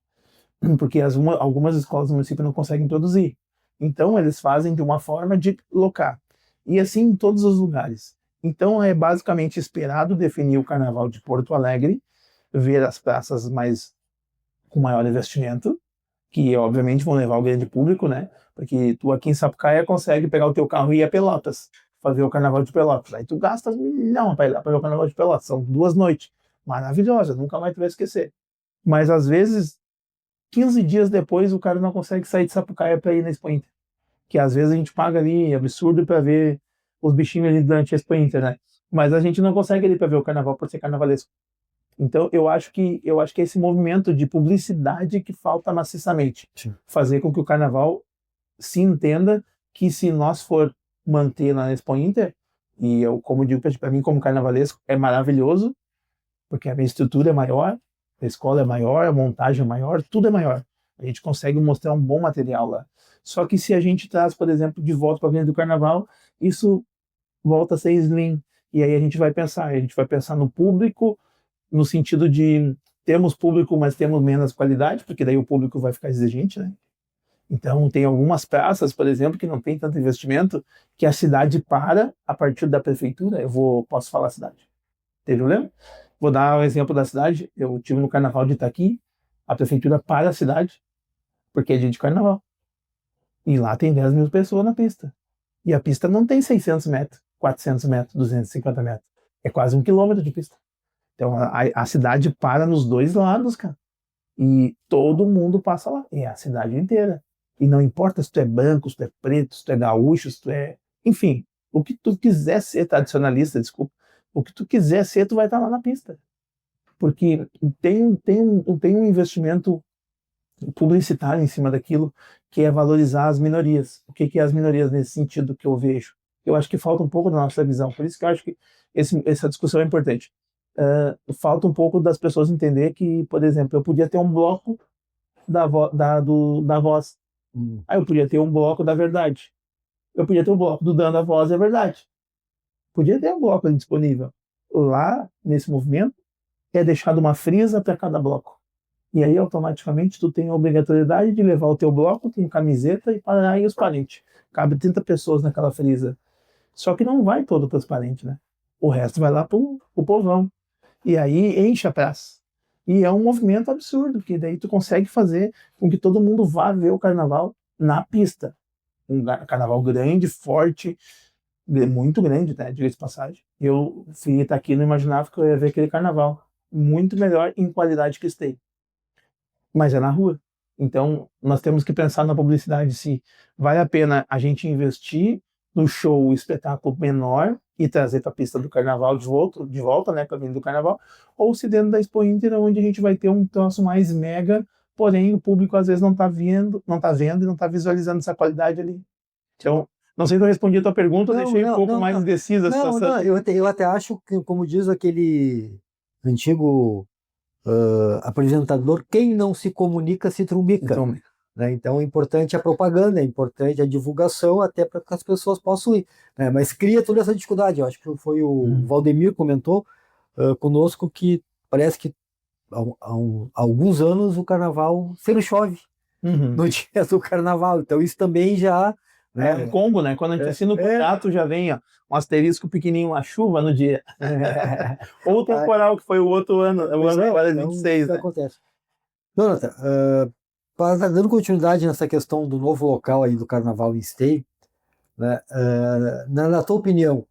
Porque algumas escolas do município não conseguem produzir. Então, eles fazem de uma forma de locar. E assim em todos os lugares. Então, é basicamente esperado definir o Carnaval de Porto Alegre, ver as praças com maior investimento, que obviamente vão levar o grande público, né? Porque tu aqui em Sapucaia consegue pegar o teu carro e ir a Pelotas, fazer o Carnaval de Pelotas. Aí tu gasta $1 milhão para ir lá para ver o Carnaval de Pelotas. São 2 noites. Maravilhosa, nunca mais tu vai esquecer. Mas às vezes 15 dias depois o cara não consegue sair de Sapucaia para ir na Expo Inter. Que às vezes a gente paga ali absurdo para ver os bichinhos ali durante a Expo Inter, né? Mas a gente não consegue ir para ver o carnaval por ser carnavalesco. Então eu acho que é esse movimento de publicidade que falta maciçamente. Sim. Fazer com que o carnaval se entenda que se nós for manter na Expo Inter, e eu, como digo para mim como carnavalesco, é maravilhoso, porque a minha estrutura é maior, a escola é maior, a montagem é maior, tudo é maior. A gente consegue mostrar um bom material lá. Só que se a gente traz, por exemplo, de volta para a Avenida do Carnaval, isso volta a ser slim. E aí a gente vai pensar no público, no sentido de temos público, mas temos menos qualidade, porque daí o público vai ficar exigente, né? Então tem algumas praças, por exemplo, que não tem tanto investimento, que a cidade para a partir da prefeitura. Posso falar a cidade. Tem problema? Vou dar um exemplo da cidade. Eu estive no Carnaval de Itaqui, a prefeitura para a cidade, porque é dia de carnaval. E lá tem 10 mil pessoas na pista. E a pista não tem 600 metros, 400 metros, 250 metros. É quase 1 quilômetro de pista. Então a cidade para nos dois lados, cara. E todo mundo passa lá. E é a cidade inteira. E não importa se tu é branco, se tu é preto, se tu é gaúcho, se tu é... Enfim, o que tu quiser ser tradicionalista, desculpa. O que tu quiser ser, tu vai estar lá na pista. Porque tem um investimento publicitário em cima daquilo, que é valorizar as minorias. O que é as minorias nesse sentido que eu vejo? Eu acho que falta um pouco da nossa visão. Por isso que eu acho que essa discussão é importante. Falta um pouco das pessoas entender que, por exemplo, eu podia ter um bloco da voz. Aí eu podia ter um bloco da verdade. eu podia ter o bloco do Dando a Voz é Verdade. Podia ter um bloco ali disponível. Lá, nesse movimento, é deixado uma frisa para cada bloco. E aí, automaticamente, tu tem a obrigatoriedade de levar o teu bloco com camiseta e parar aí os parentes. Cabe 30 pessoas naquela frisa. Só que não vai todo para os parentes, né? O resto vai lá pro povão. E aí enche a praça. E é um movimento absurdo, porque daí tu consegue fazer com que todo mundo vá ver o carnaval na pista. Um carnaval grande, forte, muito grande, né? Diga-se de passagem. Eu fui estar aqui e não imaginava que eu ia ver aquele carnaval. Muito melhor em qualidade que Stay. Mas é na rua. Então, nós temos que pensar na publicidade se vale a pena a gente investir no show, espetáculo menor e trazer para a pista do carnaval de volta, né, para vir do carnaval, ou se dentro da Expo Inter, onde a gente vai ter um troço mais mega, porém o público às vezes não está vendo e não está visualizando essa qualidade ali. Então, não sei se eu respondi a tua pergunta, eu deixei um pouco mais indecisa a situação. Não, eu até acho que, como diz aquele antigo apresentador, quem não se comunica se trumbica. Então, Né? Então é importante a propaganda, é importante a divulgação, até para que as pessoas possam ir. Né? Mas cria toda essa dificuldade. Eu acho que foi o Valdemir comentou conosco que parece que há alguns anos o carnaval sempre chove no dia do carnaval. Então isso também já... É um combo, né? Quando a gente assina o contrato, já vem ó, um asterisco pequenininho, uma chuva no dia. Ou o temporal, que foi o outro ano, o ano agora é 26, isso né? acontece. Jonathan, dando continuidade nessa questão do novo local aí do Carnaval em Esteio, né, na tua opinião,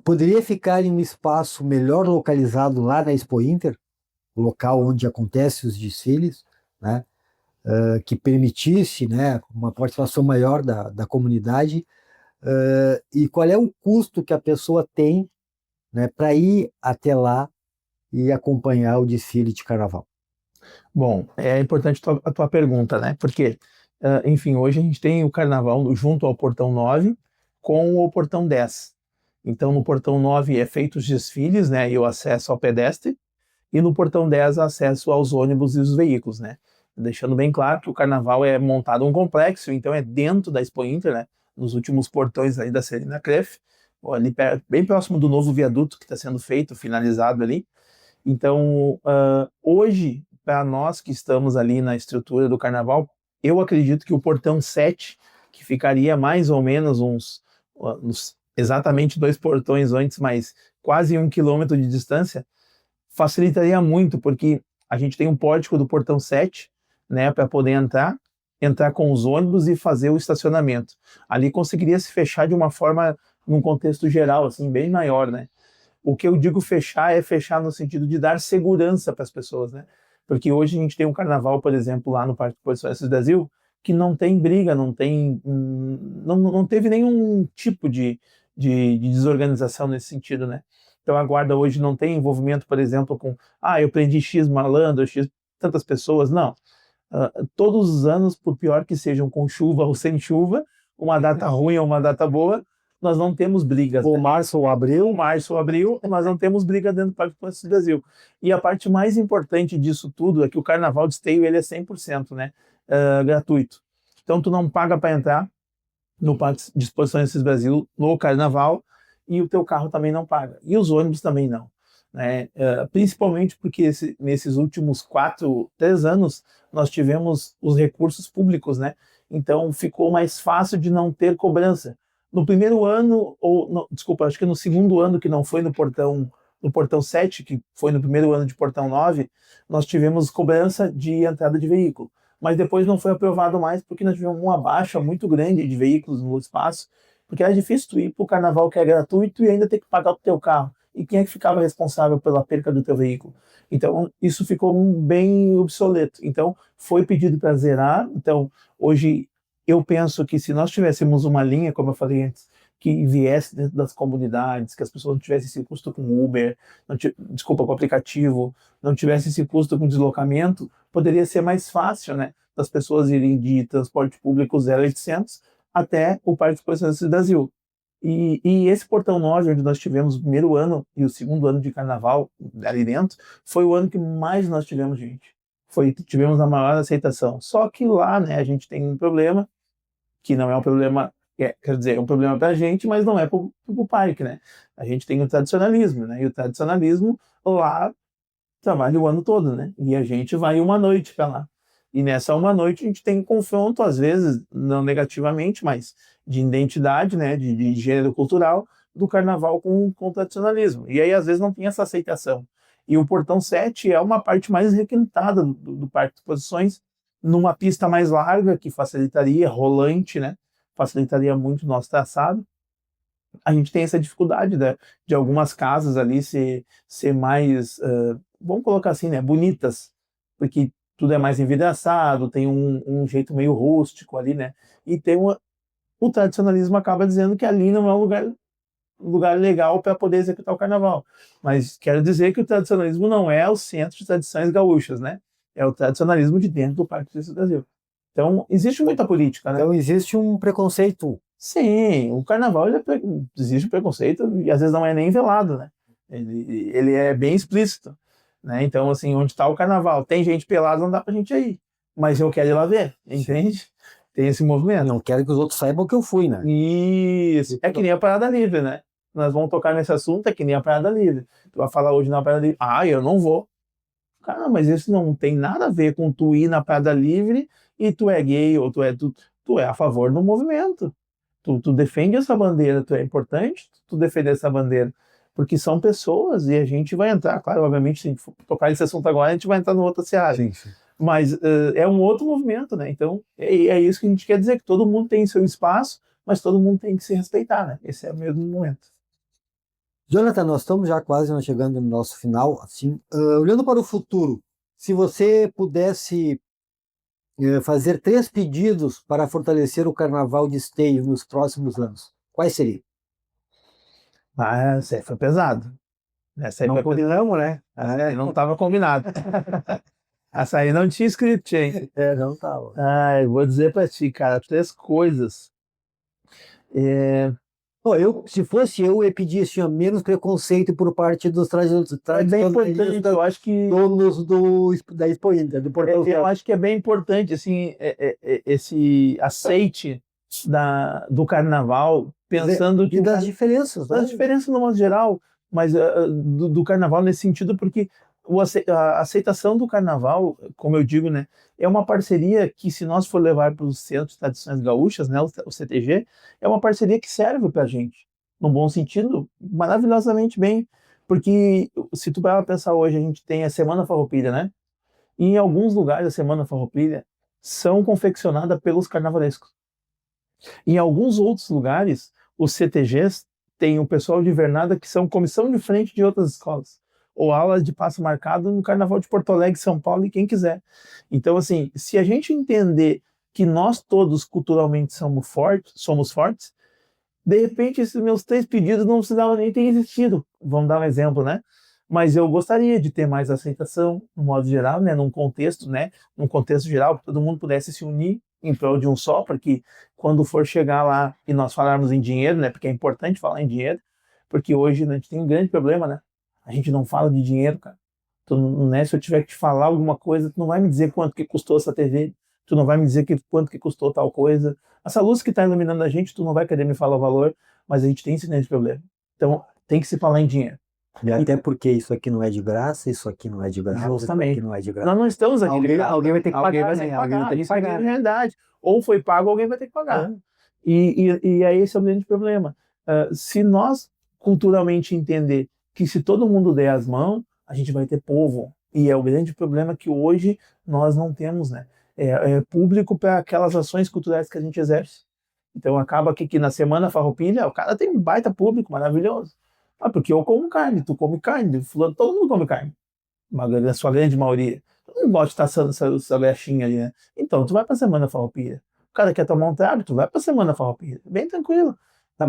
poderia ficar em um espaço melhor localizado lá na Expo Inter, o local onde acontecem os desfiles, né, que permitisse, né, uma participação maior da comunidade, e qual é o custo que a pessoa tem, né, para ir até lá e acompanhar o desfile de carnaval? Bom, é importante a tua pergunta, né? Porque, enfim, hoje a gente tem o carnaval junto ao Portão 9 com o Portão 10. Então, no Portão 9 é feito os desfiles, né, e o acesso ao pedestre, e no Portão 10 acesso aos ônibus e os veículos, né? Deixando bem claro que o carnaval é montado um complexo, então é dentro da Expo Inter, né? Nos últimos portões ali da Celina Creff, ali bem próximo do novo viaduto que está sendo feito, finalizado ali. Então, hoje, para nós que estamos ali na estrutura do carnaval, eu acredito que o portão 7, que ficaria mais ou menos exatamente 2 portões antes, mas quase 1 quilômetro de distância, facilitaria muito, porque a gente tem um pórtico do portão 7, né, para poder entrar com os ônibus e fazer o estacionamento. Ali conseguiria se fechar de uma forma, num contexto geral, assim, bem maior, né? O que eu digo fechar é fechar no sentido de dar segurança para as pessoas, né? Porque hoje a gente tem um carnaval, por exemplo, lá no Parque de Exposições do Brasil, que não tem briga, não teve nenhum tipo de desorganização nesse sentido, né? Então a guarda hoje não tem envolvimento, por exemplo, com eu prendi X malandro, X tantas pessoas, não. Todos os anos, por pior que sejam com chuva ou sem chuva, uma data ruim ou uma data boa, nós não temos brigas. Ou março ou abril. Março ou abril, nós não temos briga dentro do Parque do Exposições do Brasil. E a parte mais importante disso tudo é que o Carnaval de Esteio ele é 100%, né, gratuito. Então tu não paga para entrar no Parque de Exposições do Brasil no Carnaval e o teu carro também não paga. E os ônibus também não. Né? Principalmente porque nesses últimos 3 anos nós tivemos os recursos públicos, né? Então ficou mais fácil de não ter cobrança. No primeiro ano, desculpa, acho que no segundo ano que não foi no portão 7, que foi no primeiro ano de portão 9, nós tivemos cobrança de entrada de veículo. Mas depois não foi aprovado mais porque nós tivemos uma baixa muito grande de veículos no espaço, porque era difícil tu ir para o carnaval que é gratuito e ainda ter que pagar o teu carro. E quem é que ficava responsável pela perca do teu veículo? Então, isso ficou bem obsoleto. Então, foi pedido para zerar. Então, hoje, eu penso que se nós tivéssemos uma linha, como eu falei antes, que viesse dentro das comunidades, que as pessoas não tivessem esse custo com Uber, desculpa, com aplicativo, não tivessem esse custo com deslocamento, poderia ser mais fácil, né, das pessoas irem de transporte público 0800 até o Parque de Exposições do Brasil. E esse Portão 9, onde nós tivemos o primeiro ano e o segundo ano de carnaval ali dentro, foi o ano que mais nós tivemos gente. Tivemos a maior aceitação. Só que lá, né, a gente tem um problema, que não é um problema, quer dizer, é um problema para a gente, mas não é para o parque, né? A gente tem o tradicionalismo, né? E o tradicionalismo lá trabalha o ano todo, né? E a gente vai uma noite para lá. E nessa uma noite a gente tem confronto, às vezes, não negativamente, mas de identidade, né? De gênero cultural do carnaval com o tradicionalismo. E aí, às vezes, não tem essa aceitação. E o Portão 7 é uma parte mais requintada do Parque de Exposições, numa pista mais larga, que facilitaria, rolante, né? Facilitaria muito o nosso traçado. A gente tem essa dificuldade de algumas casas ali ser mais, vamos colocar assim, né, bonitas, porque tudo é mais envidraçado, tem um jeito meio rústico ali, né, e o tradicionalismo acaba dizendo que ali não é um lugar legal para poder executar o carnaval. Mas quero dizer que o tradicionalismo não é o centro de tradições gaúchas, né, é o tradicionalismo de dentro do Parque do Brasil. Então, existe muita política, né? Então existe um preconceito. Sim, o carnaval existe preconceito e às vezes não é nem velado, né? Ele é bem explícito, né? Então, assim, onde está o carnaval? Tem gente pelada, não dá pra gente ir. Mas eu quero ir lá ver, entende? Tem esse movimento. Não quero que os outros saibam que eu fui, né? Isso. É que nem a Parada Livre, né? Nós vamos tocar nesse assunto, é que nem a Parada Livre. Tu vai falar hoje na Parada Livre, eu não vou. Cara, mas isso não tem nada a ver com tu ir na Parada Livre e tu é gay ou tu é a favor do movimento. Tu defende essa bandeira, tu é importante tu defender essa bandeira, porque são pessoas e a gente vai entrar, claro, obviamente, se a gente for tocar nesse assunto agora, a gente vai entrar numa outra seara. Sim, sim. Mas é um outro movimento, né? Então, é isso que a gente quer dizer, que todo mundo tem seu espaço, mas todo mundo tem que se respeitar, né? Esse é o mesmo momento. Jonathan, nós estamos já quase chegando no nosso final. Assim, olhando para o futuro, se você pudesse fazer 3 pedidos para fortalecer o Carnaval de Esteio nos próximos anos, quais seriam? Ah, essa aí foi pesado. Essa aí Não foi combinamos, né? não estava combinado. Essa aí não tinha script, hein? Não estava. Eu vou dizer pra ti, cara, 3 coisas. Se fosse eu ia pedir assim, menos preconceito por parte dos É bem importante, eu acho que donos da Expo Inter, do Portão. eu acho que é bem importante assim esse aceite do carnaval, pensando E das diferenças, né? das diferenças no modo geral, mas do carnaval nesse sentido, porque a aceitação do carnaval, como eu digo, né, é uma parceria que, se nós for levar para os centros de tradições gaúchas, né, o CTG, é uma parceria que serve para a gente, num bom sentido, maravilhosamente bem, porque se tu vai pensar hoje, a gente tem a Semana Farroupilha, né, e em alguns lugares a Semana Farroupilha são confeccionadas pelos carnavalescos. Em alguns outros lugares, os CTGs têm o pessoal de Vernada que são comissão de frente de outras escolas, ou aulas de passo marcado no Carnaval de Porto Alegre, São Paulo e quem quiser. Então, assim, se a gente entender que nós todos culturalmente somos fortes, de repente esses meus 3 pedidos não precisavam nem ter existido. Vamos dar um exemplo, né? Mas eu gostaria de ter mais aceitação, no modo geral, né? Num contexto geral, que todo mundo pudesse se unir em prol de um só, para que quando for chegar lá e nós falarmos em dinheiro, né? Porque é importante falar em dinheiro, porque hoje, né, a gente tem um grande problema, né? A gente não fala de dinheiro, cara. Né, se eu tiver que te falar alguma coisa, tu não vai me dizer quanto que custou essa TV, tu não vai me dizer quanto que custou tal coisa. Essa luz que está iluminando a gente, tu não vai querer me falar o valor, mas a gente tem esse grande problema. Então, tem que se falar em dinheiro. E até porque isso aqui não é de graça, isso aqui não é de graça, Justamente. isso aqui não é de graça. Nós não estamos aqui de graça. Alguém vai ter que pagar, vai ter né? que Alguém pagar. vai ter que Isso é pagar. realidade. Ou foi pago, alguém vai ter que pagar. E aí esse é o grande problema. Se nós culturalmente entender que se todo mundo der as mãos, a gente vai ter povo. E é o grande problema que hoje nós não temos, né? É público para aquelas ações culturais que a gente exerce. Então acaba que na Semana Farroupilha o cara tem um baita público maravilhoso. Porque eu como carne, tu come carne, fulano, todo mundo come carne. A sua grande maioria. Tu não gosta de estar assando essa brechinha ali, né? Então tu vai pra Semana Farroupilha. O cara quer tomar um trago, tu vai pra Semana Farroupilha. Bem tranquilo. Tá,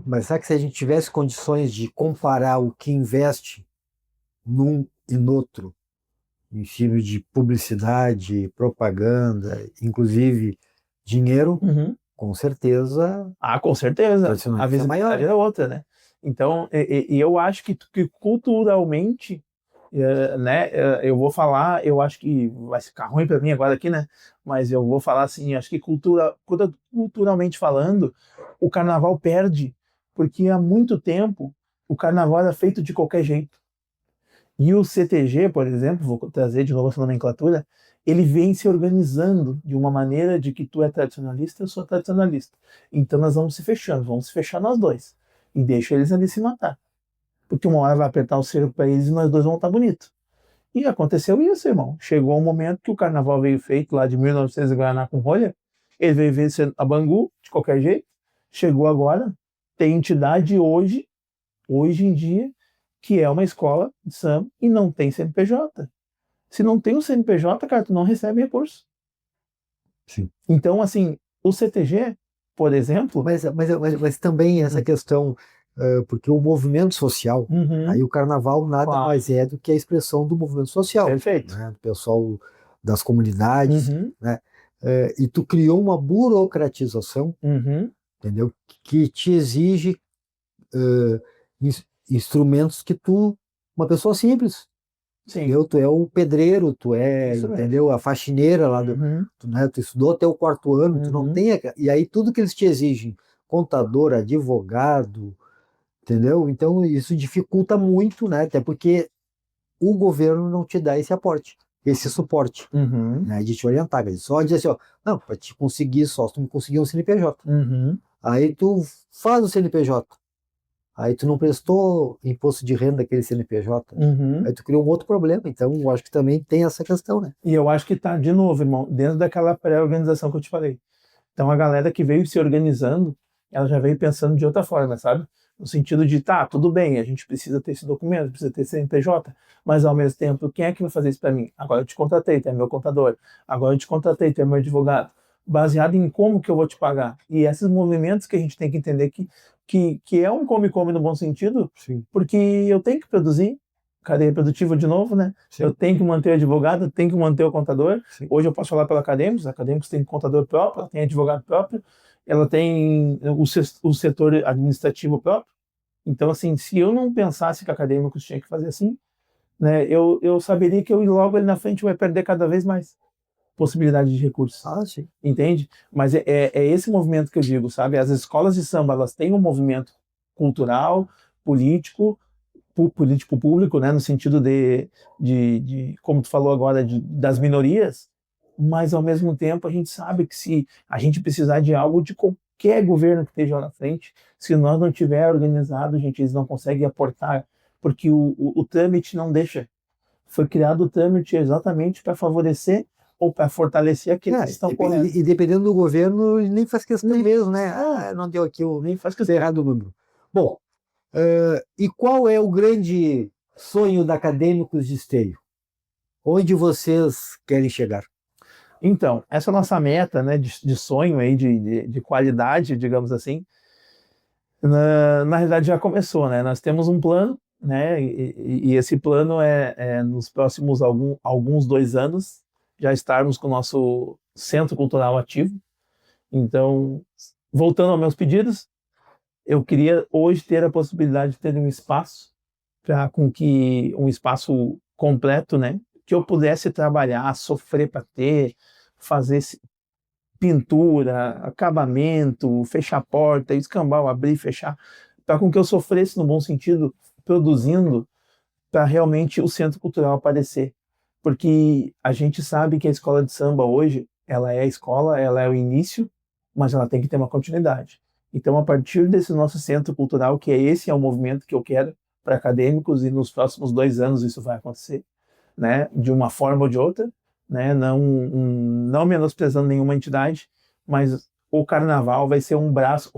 mas será que se a gente tivesse condições de comparar o que investe num e no outro, em cima de publicidade, propaganda, inclusive dinheiro, com certeza. Com certeza. A visibilidade é outra, né? Então, eu acho que culturalmente né, eu vou falar, eu acho que vai ficar ruim para mim agora aqui, né? Mas eu vou falar assim, acho que culturalmente falando, o carnaval perde, porque há muito tempo o carnaval era feito de qualquer jeito. E o CTG, por exemplo, vou trazer de novo essa nomenclatura, ele vem se organizando de uma maneira de que tu é tradicionalista, eu sou tradicionalista. Então nós vamos se fechando, vamos se fechar nós dois. E deixa eles ali se matar. Porque uma hora vai apertar o cerco para eles e nós dois vamos estar bonitos. E aconteceu isso, irmão. Chegou um momento que o carnaval veio feito lá de 1900 em Guaraná com rolha, ele veio vencer a Bangu, de qualquer jeito. Chegou agora, tem entidade hoje em dia, que é uma escola de samba e não tem CNPJ. Se não tem o CNPJ, cara, tu não recebe recurso. Sim. Então, assim, o CTG, por exemplo... Mas também essa questão, porque o movimento social, aí o carnaval nada mais é do que a expressão do movimento social. Perfeito. Né, do pessoal das comunidades, né? E tu criou uma burocratização, entendeu? Que te exige instrumentos que uma pessoa simples. Sim. Tu é o pedreiro, tu é, entendeu? A faxineira lá tu estudou até o 4º ano, tu não tem, e aí tudo que eles te exigem, contador, advogado, entendeu? Então isso dificulta muito, né? Até porque o governo não te dá esse aporte, esse suporte, né? De te orientar, só dizer assim, ó, não, para te conseguir só, se tu não conseguir um CNPJ. Aí tu faz o CNPJ. Aí tu não prestou imposto de renda daquele CNPJ. Aí tu criou um outro problema. Então, eu acho que também tem essa questão, né? E eu acho que tá, de novo, irmão, dentro daquela pré-organização que eu te falei. Então, a galera que veio se organizando, ela já veio pensando de outra forma, sabe? No sentido de, tá, tudo bem, a gente precisa ter esse documento, precisa ter CNPJ, mas ao mesmo tempo, quem é que vai fazer isso para mim? Agora eu te contratei, tu é meu contador. Agora eu te contratei, tu é meu advogado. Baseado em como que eu vou te pagar. E esses movimentos que a gente tem que entender que é um come-come no bom sentido, Sim. porque eu tenho que produzir, cadeia produtiva de novo, né? Sim. Eu tenho que manter o advogado, eu tenho que manter o contador. Sim. Hoje eu posso falar pela Acadêmicos tem contador próprio, ela tem advogado próprio, ela tem o setor administrativo próprio. Então, assim, se eu não pensasse que Acadêmicos tinha que fazer assim, né, eu saberia que eu logo ali na frente vai perder cada vez mais possibilidade de recursos. Ah, sim. Entende? Mas é esse movimento que eu digo, sabe? As escolas de samba, elas têm um movimento cultural, político público, né, no sentido de como tu falou agora, das minorias, mas ao mesmo tempo a gente sabe que se a gente precisar de algo de qualquer governo que esteja lá na frente, se nós não tiver organizado, gente, eles não conseguem aportar, porque o trâmite não deixa. Foi criado o trâmite exatamente para favorecer ou para fortalecer aqueles que estão correndo. E dependendo do governo, nem faz questão mesmo, né? Ah, não deu aqui, nem faz questão errado o número. Bom, e qual é o grande sonho da Acadêmicos de Esteio? Onde vocês querem chegar? Então, essa nossa meta, né, de sonho aí, de qualidade, digamos assim, na realidade já começou, né? Nós temos um plano, né? E esse plano é nos próximos alguns 2 anos já estarmos com o nosso centro cultural ativo. Então, voltando aos meus pedidos, eu queria hoje ter a possibilidade de ter um espaço um espaço completo, né? Que eu pudesse trabalhar, sofrer para ter, fazer pintura, acabamento, fechar a porta, escambau, abrir, fechar, para com que eu sofresse no bom sentido, produzindo, para realmente o centro cultural aparecer. Porque a gente sabe que a escola de samba hoje, ela é a escola, ela é o início, mas ela tem que ter uma continuidade. Então, a partir desse nosso centro cultural, que esse é o movimento que eu quero para acadêmicos, e nos próximos 2 anos isso vai acontecer, né, de uma forma ou de outra, né, não menosprezando nenhuma entidade, mas o carnaval vai ser um braço,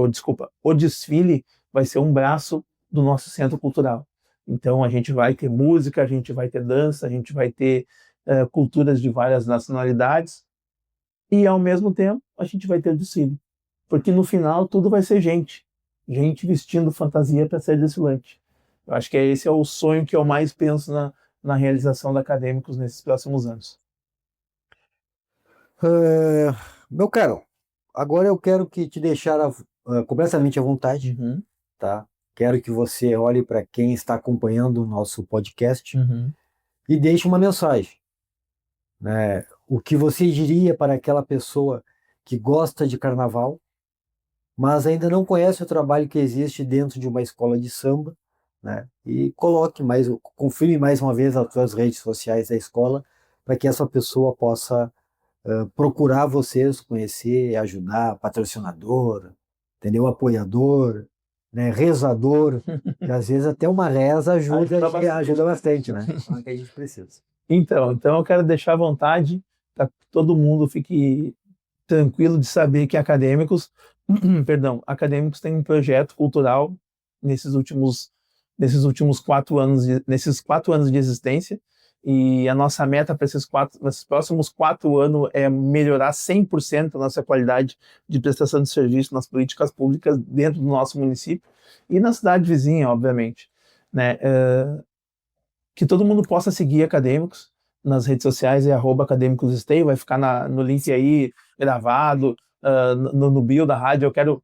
desculpa, o desfile vai ser um braço do nosso centro cultural. Então a gente vai ter música, a gente vai ter dança, a gente vai ter culturas de várias nacionalidades e ao mesmo tempo a gente vai ter o desfile, porque no final tudo vai ser gente vestindo fantasia para ser desfilante. Eu acho que esse é o sonho que eu mais penso na realização da Acadêmicos nesses próximos anos. Meu caro, agora eu quero que te deixar completamente à vontade, tá? quero que você olhe para quem está acompanhando o nosso podcast Uhum. e deixe uma mensagem, né? O que você diria para aquela pessoa que gosta de carnaval, mas ainda não conhece o trabalho que existe dentro de uma escola de samba, né? E confirme mais uma vez as suas redes sociais da escola para que essa pessoa possa procurar vocês, conhecer, ajudar, patrocinador, entendeu? Apoiador, né? Rezador, que às vezes até uma reza ajuda bastante, né? É o que a gente precisa. Então eu quero deixar à vontade para que todo mundo fique tranquilo de saber que acadêmicos têm um projeto cultural nesses últimos 4 anos, nesses 4 anos de existência, e a nossa meta para esses próximos 4 anos é melhorar 100% a nossa qualidade de prestação de serviço nas políticas públicas dentro do nosso município e na cidade vizinha, obviamente, né? Que todo mundo possa seguir acadêmicos nas redes sociais, é @academicosstay, vai ficar no link aí gravado, no bio da rádio. Eu quero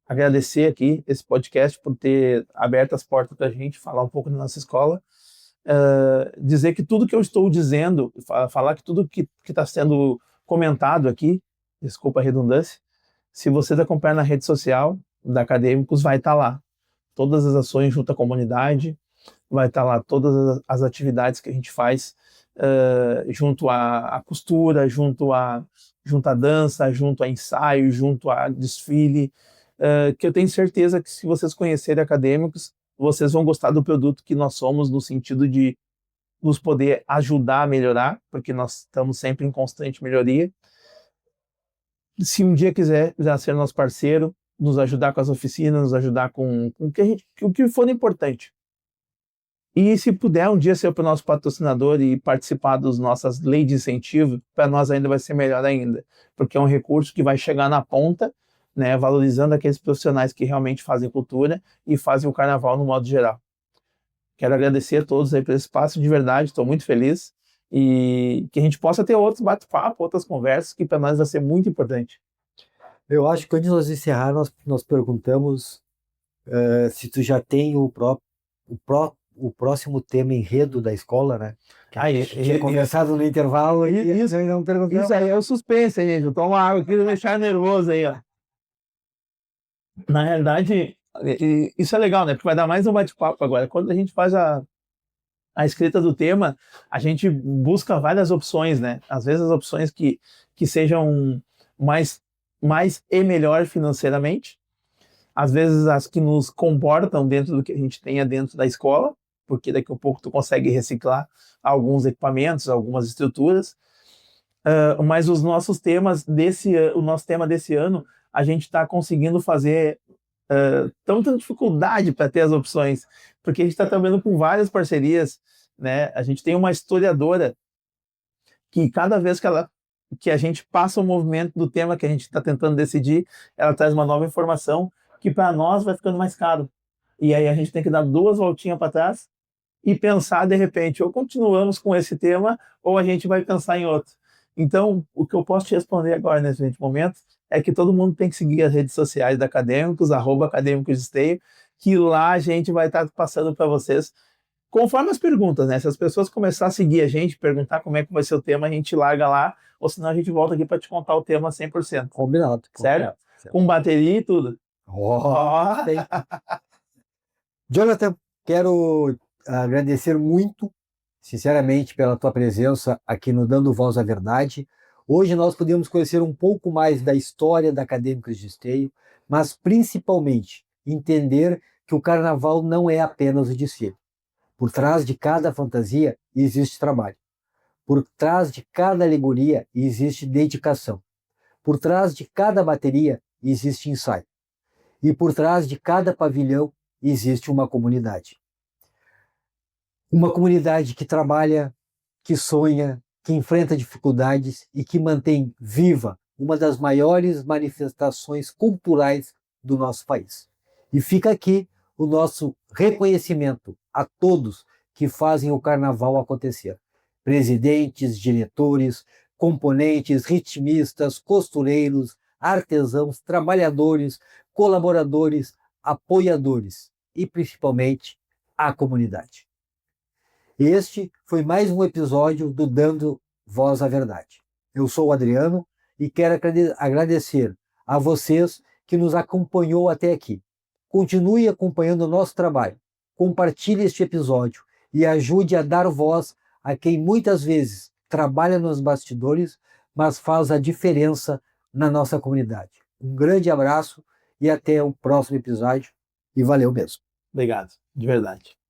agradecer aqui esse podcast por ter aberto as portas para a gente falar um pouco da nossa escola, dizer que tudo que eu estou dizendo, falar que tudo que está sendo comentado aqui, desculpa a redundância, se vocês acompanhar na rede social da Acadêmicos, vai estar lá. Todas as ações junto à comunidade, vai estar lá todas as atividades que a gente faz, junto à costura, junto à dança, junto a ensaio, junto a desfile, que eu tenho certeza que se vocês conhecerem Acadêmicos, vocês vão gostar do produto que nós somos, no sentido de nos poder ajudar a melhorar, porque nós estamos sempre em constante melhoria. Se um dia quiser ser nosso parceiro, nos ajudar com as oficinas, nos ajudar com o que for importante. E se puder um dia ser para o nosso patrocinador e participar das nossas leis de incentivo, para nós ainda vai ser melhor ainda, porque é um recurso que vai chegar na ponta, né, valorizando aqueles profissionais que realmente fazem cultura e fazem o carnaval no modo geral. Quero agradecer a todos aí pelo espaço, de verdade, estou muito feliz, e que a gente possa ter outros bate-papo, outras conversas, que para nós vai ser muito importante. Eu acho que antes de nós encerrar, nós perguntamos se tu já tem o próximo tema enredo da escola, né? Que a gente tinha conversado no intervalo e Isso ainda não perguntamos. aí é o suspense, hein, gente? Toma água aqui pra deixar nervoso aí, ó. Na realidade, isso é legal, né? Porque vai dar mais um bate-papo agora. Quando a gente faz a escrita do tema, a gente busca várias opções, né? Às vezes as opções que sejam mais e melhor financeiramente, às vezes as que nos comportam dentro do que a gente tenha dentro da escola, porque daqui a pouco tu consegue reciclar alguns equipamentos, algumas estruturas, mas os nossos temas o nosso tema desse ano, a gente está conseguindo fazer tanta dificuldade para ter as opções, porque a gente está trabalhando com várias parcerias, né? A gente tem uma historiadora que cada vez que a gente passa o movimento do tema que a gente está tentando decidir, ela traz uma nova informação que para nós vai ficando mais caro. E aí a gente tem que dar 2 voltinhas para trás e pensar, de repente, ou continuamos com esse tema, ou a gente vai pensar em outro. Então, o que eu posso te responder agora, nesse momento, é que todo mundo tem que seguir as redes sociais da Acadêmicos, @academicosesteio, que lá a gente vai estar passando para vocês, conforme as perguntas, né? Se as pessoas começarem a seguir a gente, perguntar como é que vai ser o tema, a gente larga lá, ou senão a gente volta aqui para te contar o tema 100%. Combinado. Sério? Com bateria e tudo. Jonathan, quero agradecer muito, sinceramente, pela tua presença aqui no Dando Voz à Verdade. Hoje nós podemos conhecer um pouco mais da história da Acadêmicos de Esteio, mas principalmente entender que o carnaval não é apenas o desfile. Por trás de cada fantasia existe trabalho. Por trás de cada alegoria existe dedicação. Por trás de cada bateria existe ensaio. E por trás de cada pavilhão existe uma comunidade. Uma comunidade que trabalha, que sonha, que enfrenta dificuldades e que mantém viva uma das maiores manifestações culturais do nosso país. E fica aqui o nosso reconhecimento a todos que fazem o carnaval acontecer. Presidentes, diretores, componentes, ritmistas, costureiros, artesãos, trabalhadores, colaboradores, apoiadores. e principalmente a comunidade. Este foi mais um episódio do Dando Voz à Verdade. Eu sou o Adriano e quero agradecer a vocês que nos acompanhou até aqui. Continue acompanhando o nosso trabalho. Compartilhe este episódio e ajude a dar voz a quem muitas vezes trabalha nos bastidores, mas faz a diferença na nossa comunidade. Um grande abraço e até o próximo episódio. E valeu mesmo. Obrigado, de verdade.